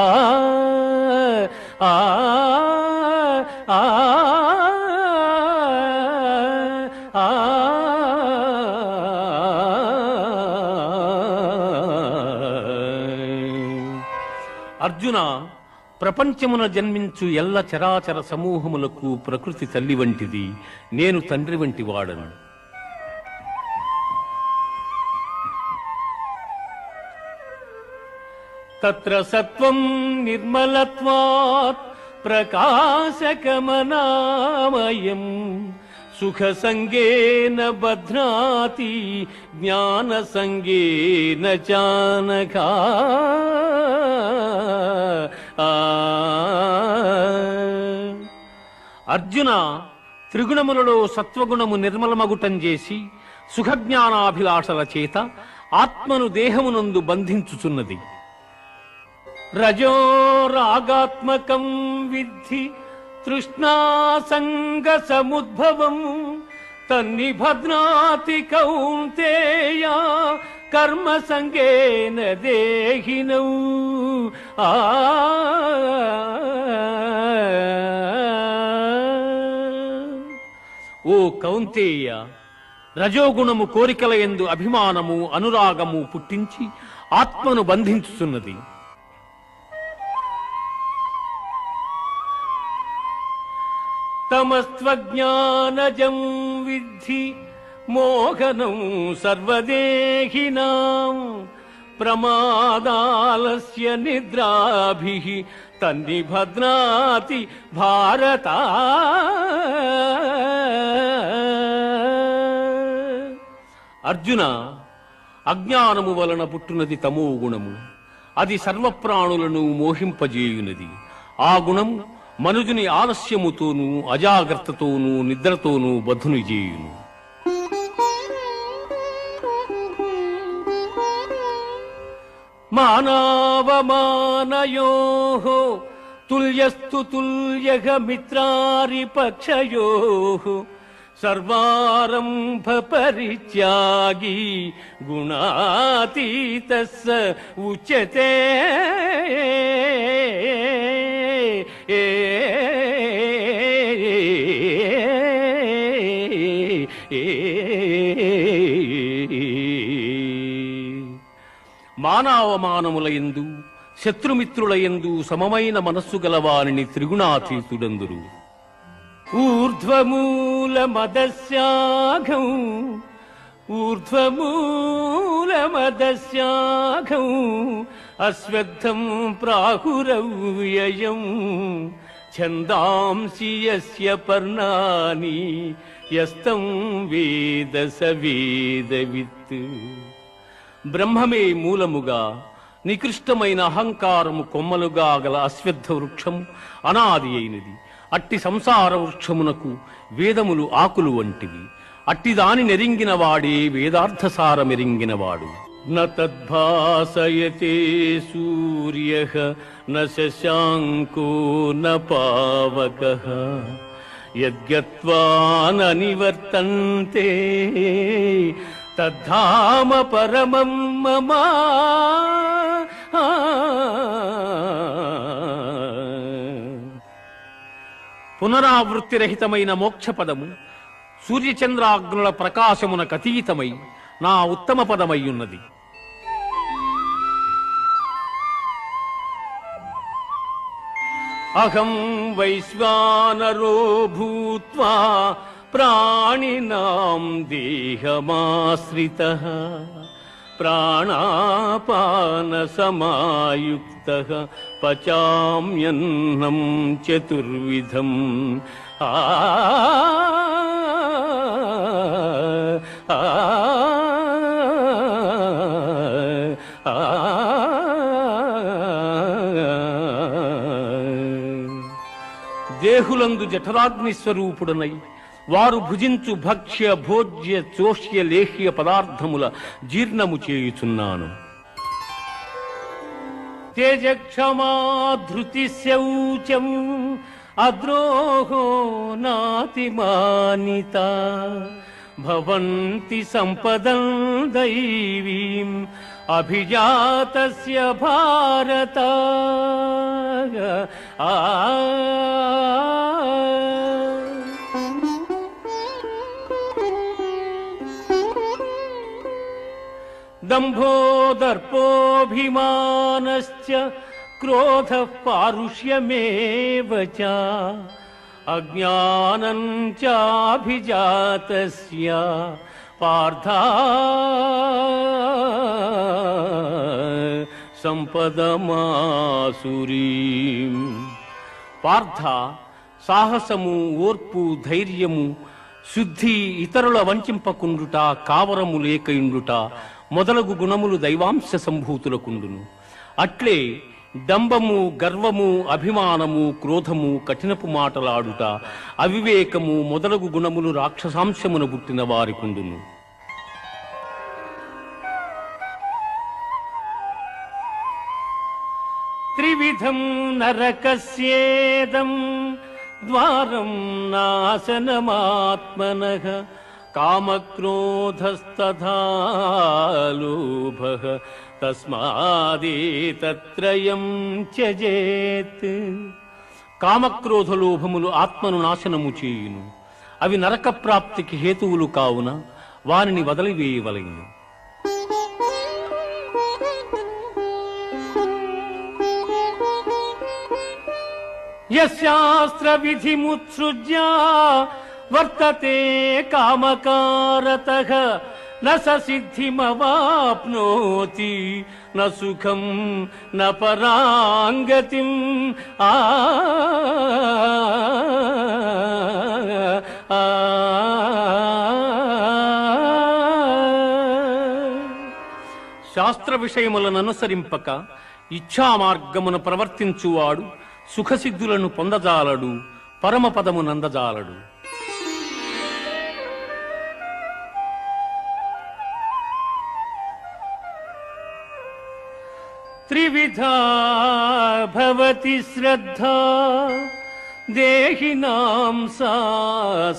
అర్జున, ప్రపంచమున జన్మించు ఎల్ల చరాచర సమూహములకు ప్రకృతి తల్లి వంటిది, నేను తండ్రి వంటి వాడను. తత్ర సత్వం నిర్మలత్వాత్ ప్రకాశకమనామయం సుఖ సంగేన బధ్నాతి జ్ఞాన సంగేన చానఘా. అర్జున, త్రిగుణములలో సత్వగుణము నిర్మలమగుటం చేసి సుఖజ్ఞానాభిలాషల చేత ఆత్మను దేహమునందు బంధించుచున్నది. రజో రాగాత్మకం విద్ధి తృష్ణాసంగ సముద్భవం తన్నిభద్నాతి కౌంతేయ కర్మ సంగేన దేహినౌ. ఓ కౌంతేయ, రజోగుణము కోరికల యందు అభిమానము అనురాగము పుట్టించి ఆత్మను బంధించుచున్నది. తమస్త్వజ్ఞానజం విద్ధి మోహనం సర్వదేహినాం ప్రమాదాలస్య నిద్రాభిః తన్నిభద్నాతి భారత. అర్జున, అజ్ఞానము వలన పుట్టునది తమో గుణము. అది సర్వప్రాణులను మోహింపజేయునది. ఆ గుణము మనుజుని ఆలస్యముతోనూ అజాగ్రత్తతోనూ నిద్రతోనూ బద్ధుని చేయును. మానావమానయోః తుల్యస్తు తుల్యః మిత్రారిపక్షయోః సర్వారంభ పరిత్యాగి గుణాతీతః స ఉచ్యతే. మానవమానములయందు శత్రుమిత్రులయందు సమమైన మనస్సు గలవారిని త్రిగుణాతీతుడందురు. ఊర్ధ్వమూలమదస్యాఘం ఊర్ధ్వమూలమదస్యాఘం అశ్వత్థం ప్రాహురవ్యయం ఛందాంసి యస్య పర్ణాని యస్తం వేద స వేదవిత్. బ్రహ్మమే మూలముగా నికృష్టమైన అహంకారము కొమ్మలుగా గల అశ్వత్థ వృక్షము అనాది అయినది. అట్టి సంసార వృక్షమునకు వేదములు ఆకులు వంటివి. అట్టి దాని నెరింగిన వాడే వేదార్థసారమెరింగినవాడు. న తద్భాసయతే సూర్యః న శశాంకో న పావకః యద్గత్వా న నివర్తంతే తద్ధామ పరమం మమ. పునరావృత్తిరహితమైన మోక్షపదము సూర్యచంద్రాగ్నుల ప్రకాశమునకతీతమై నా ఉత్తమ పదమయ్యున్నది. అహం వైశ్వానరో భూత్వా ప్రాణినాం దేహమాశ్రితః ప్రాణాపాన సమాయుక్తః పచామ్యన్నం చతుర్విధం. దేహులందు జఠరాగ్ని స్వరూపుడనై వారు భుజించు భక్ష్య భోజ్య చోష్య లేహ్య పదార్థముల జీర్ణము చేయుచున్నాను. తేజక్షమా ధృతి శౌచం అద్రోహో నాతిమానిత భవంతి సంపదం దైవీం అభిజాతస్య భారత. దంభో దర్పోభిమానశ్చ క్రోధః పారుష్యమేవ చ అజ్ఞానం చాభిజాతస్య పార్థ సంపదమాసురీం. పార్థ, సాహసము, ఓర్పు, ధైర్యము, శుద్ధి, ఇతరుల వంచింపకుండుట, కావరము లేకయుండుట మొదలగు గుణములు దైవాంశ సంభూతులకుండును. అట్లే డంబము, గర్వము, అభిమానము, క్రోధము, కఠినపు మాటలాడుట, అవివేకము మొదలగు గుణములు రాక్షసాంశమున పుట్టిన వారికుండును. త్రివిధం నరకస్యేదం ద్వారం నాశనమాత్మనః కామక్రోధస్తథా లోభః తస్మాదేతత్రయం త్యజేత్. కామక్రోధ లోభములు ఆత్మను నాశనము చేయును. అవి నరక ప్రాప్తికి హేతువులు కావున వారిని వదిలివేయవలెను. యశాస్త్ర విధిముత్సృజ్య వర్తతే కామకారతః న స సిద్ధిమవాప్నోతి న సుఖం న పరాంగతిం. శాస్త్ర విషయములను అనుసరింపక ఇచ్ఛా మార్గమును ప్రవర్తించువాడు సుఖసిద్ధులను పొందజాలడు, పరమపదము నందజాలడు. త్రివిధా భవతి శ్రద్ధా దేహినాం సా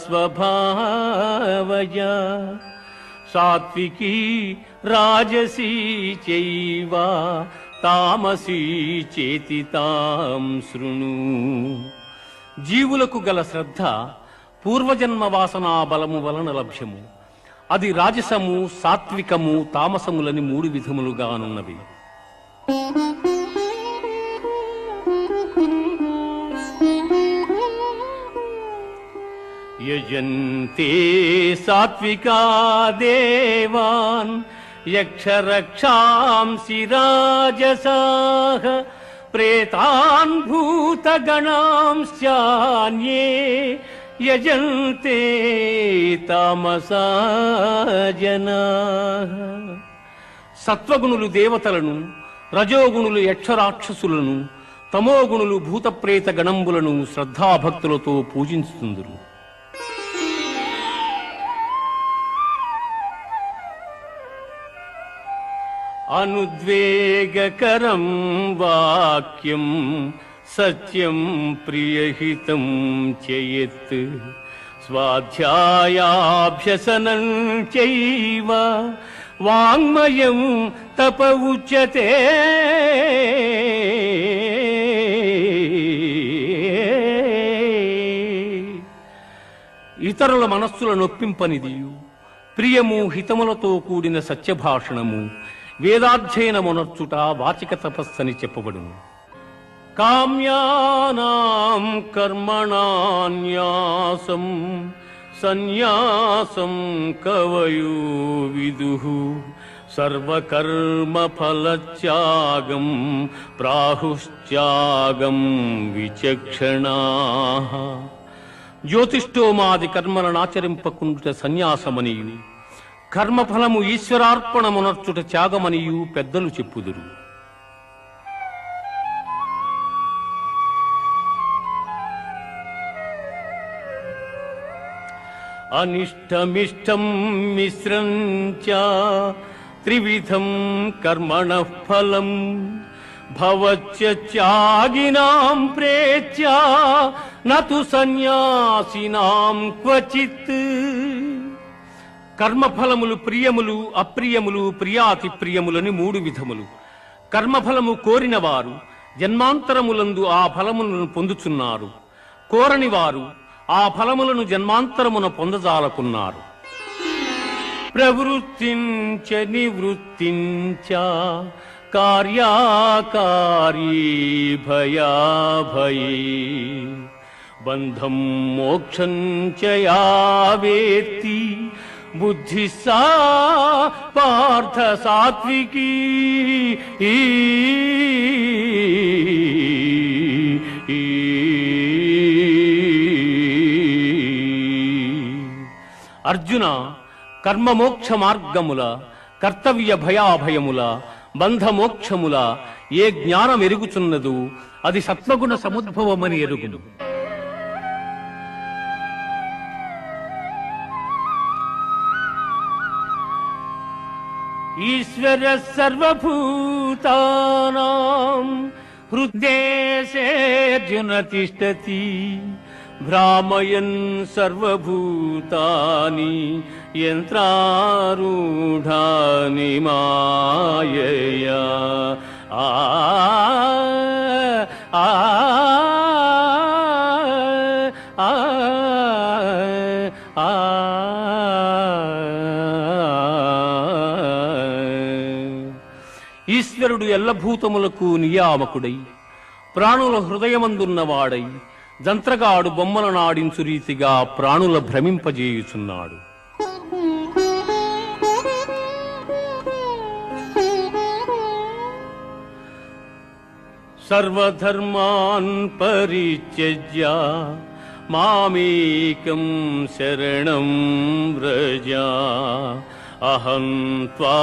స్వభావజ సాత్వికీ రాజసీ చైవ తామసీ చేతి తాం శృణు. జీవులకు గల శ్రద్ధ పూర్వజన్మ వాసనా బలము వలన లభ్యము. అది రాజసము, సాత్వికము, తామసములని 3 విధములుగానున్నవి. యజంతే సాత్వికా దేవాన్ యక్షరక్షాంసి రాజసాః ప్రేతాన్ భూతగణాంశ్చాన్యే యజంతే తామసా జనాః. సత్వగుణులు దేవతలను, రజోగుణులు యక్షరాక్షసులను, తమోగుణులు భూతప్రేత గణంబులను శ్రద్ధాభక్తులతో పూజించుతుందురు. అనుద్వేగకరం వాక్యం సత్యం ప్రియహితం చయత్ స్వాధ్యాయాభ్యసనం చైవ వాంగ్మయం తప ఉచ్యతే. ఇతరుల మనస్సుల నొప్పింపనిదియు, ప్రియము, హితములతో కూడిన సత్యభాషణము, వేదాధ్యయనమునర్చుట వాచిక తపస్సని చెప్పబడును. కామ్యానాం కర్మణాన్యాసం సన్యాసం కవయో విదుః సర్వకర్మ ఫలత్యాగం ప్రాహుశ్త్యాగం విచక్షణాః. జ్యోతిష్ఠోమాది కర్మలనాచరింపకుండుట సన్యాసమనియు, కర్మఫలము ఈశ్వరార్పణమునర్చుట త్యాగమనియు పెద్దలు చెప్పుదురు. అనిష్టమిష్టం మిశ్రం చ త్రివిధం కర్మణః ఫలం భవత్యాగినాం ప్రేత్య నతు సన్యాసినాం క్వచిత్. కర్మఫలములు ప్రియములు అప్రియములు ప్రియాతి ప్రియములని 3 విధములు. కర్మఫలము కోరిన వారు జన్మాంతరములందు ఆ ఫలములను పొందుచున్నారు. కోరని వారు ఆ ఫలములను జన్మాంతరమున పొందజాలకున్నారు. ప్రవృత్తించ నివృత్తించ కార్యాకారీ భయాభయే బంధం మోక్షం చ యా వేత్తి బుద్ధి సా పార్థ సాత్వికీ. అర్జున, కర్మమోక్ష మార్గముల కర్తవ్య భయాభయముల బంధమోక్షముల ఏ జ్ఞానం ఎరుగుచున్నదో అది సత్వగుణ సముద్భవమని ఎరుగును. ఈశ్వర సర్వభూతానాం హృద్దేశేర్జున తిష్టతి భ్రామయన్ సర్వభూతాని యంత్రారూఢాని మాయయా. ఈశ్వరుడు ఎల్లభూతములకు నియామకుడై ప్రాణుల హృదయమందున్నవాడై జంత్రగాడు బొమ్మల నాడించు రీతిగా ప్రాణుల భ్రమింపజేయుచున్నాడు. సర్వధర్మాన్ పరిత్యజ్య మామేకం శరణం వ్రజ అహం త్వా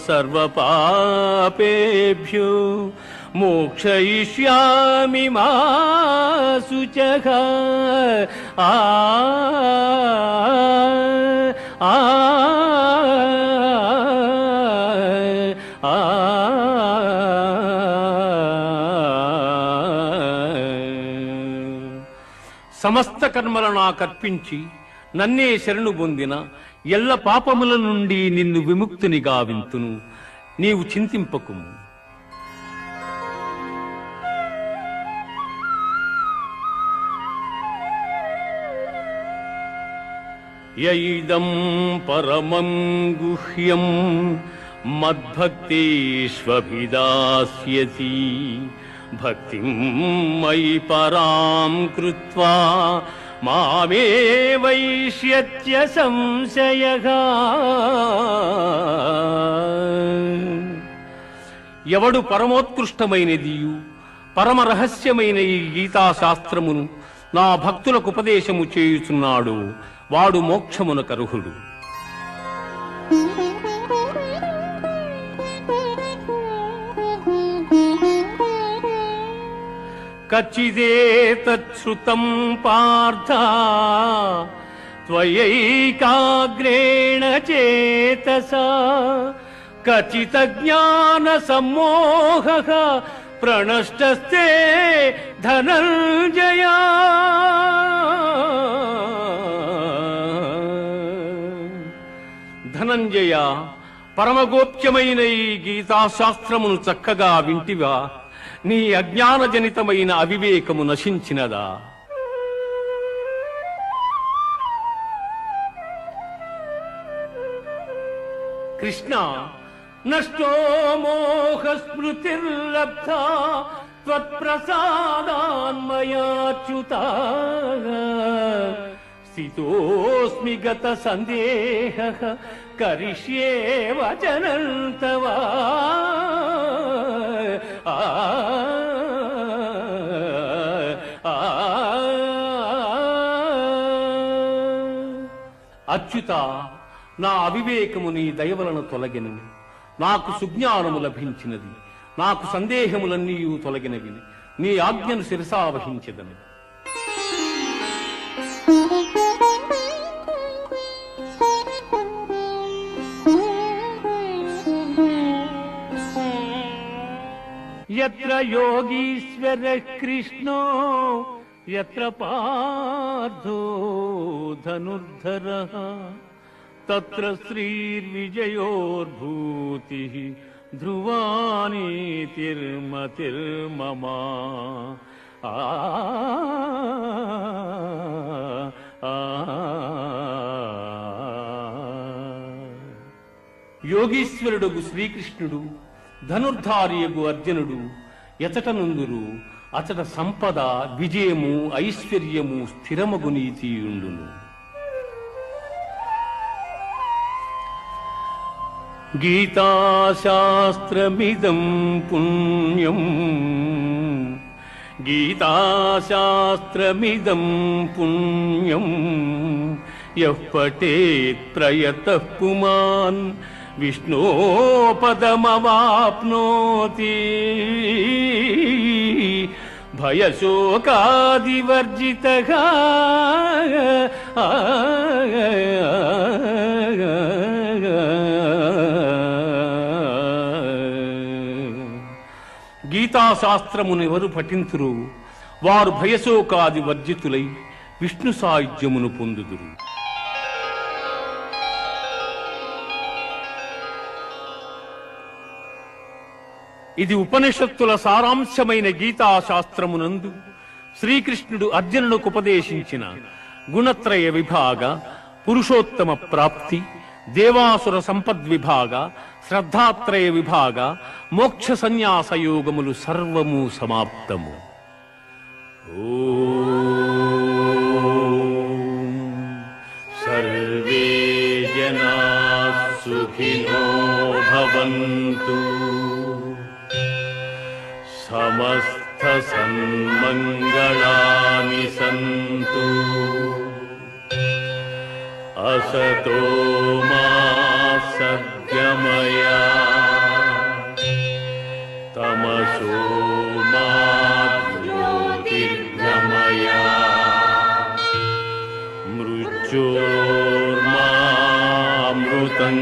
సర్వపాపేభ్యో మోక్షయిష్యామి మా శుచః. సమస్త కర్మల నాకర్పించి నన్నే శరణు పొందిన ఎల్ల పాపముల నుండి నిన్ను విముక్తుని గావింతును. నీవు చింతింపకుము. యైదం పరమం గుహ్యం మద్భక్తేష్వభిదాస్యతి భక్తిం మయి పరాం కృత్వా మామే వైష్యత్య సంశయః. ఎవడు పరమోత్కృష్టమైనదియు పరమ రహస్యమైన ఈ గీతాశాస్త్రమును నా భక్తులకు ఉపదేశము చేయుచున్నాడు వాడు మోక్షమునకర్హుడు. కచ్చిదేతచ్ఛృతం పార్థ త్వయైకాగ్రేణ చేతసా కచిత జ్ఞాన సమ్మోహః ప్రణష్టస్తే ధనంజయ. ధనంజయ, పరమగోప్యమైన ఈ గీతాశాస్త్రమును చక్కగా వింటివా? నీ అజ్ఞానజనితమైన అవివేకము నశించినదా? కృష్ణ, నష్టో మోహ స్మృతిర్లబ్ధా త్వత్ప్రసాదాన్మయాచ్యుత స్థితోస్మి గత సందేహః కరిష్యే వచనం తవ. అచ్యుత, నా అవివేకము నీ దయవలన తొలగినవి. నాకు సుజ్ఞానము లభించినది. నాకు సందేహములన్నీ తొలగినవి. నీ ఆజ్ఞను శిరసావహించెదను. यत्र योगीश्वर कृष्णो यत्र पार्थो धनुर्धरः तत्र श्रीर्विजयोर्भूतिः ध्रुवा नीतिर्मतिर्मम యోగీశ్వరుడు శ్రీకృష్ణుడు ధనుర్ధారియగు అర్జునుడు ఎచటనుందురు అచట సంపద విజయము ఐశ్వర్యము స్థిరమగు నీతియుండును. గీతాశాస్త్రమిదం పుణ్యం గీతాశాస్త్రమిదం పుణ్యం యః పఠేత్ ప్రయతః పుమాన్ విష్ణోపదమవాప్నోతి భయశోకాదివర్జితః గీతాశాస్త్రమును ఎవరు పఠింతురు వారు భయశోకాది వర్జితులై విష్ణు సాయుధ్యమును పొందుదురు. ఇది ఉపనిషత్తుల సారాంశమైన గీతాశాస్త్రమునందు శ్రీకృష్ణుడు అర్జునునికి ఉపదేశించిన గుణత్రయ విభాగ, పురుషోత్తమ ప్రాప్తి, దేవాసుర సంపద్విభాగ, శ్రద్ధాత్రయ విభాగ, మోక్ష సన్యాస యోగములు సర్వము సమాప్తము. ఓం సర్వే జనా సుఖినో భవంతు సమస్త సన్మంగళాని సంతు असतो मा सद्गमय तमसो मा ज्योतिर्गमय मृत्योर्मामृतं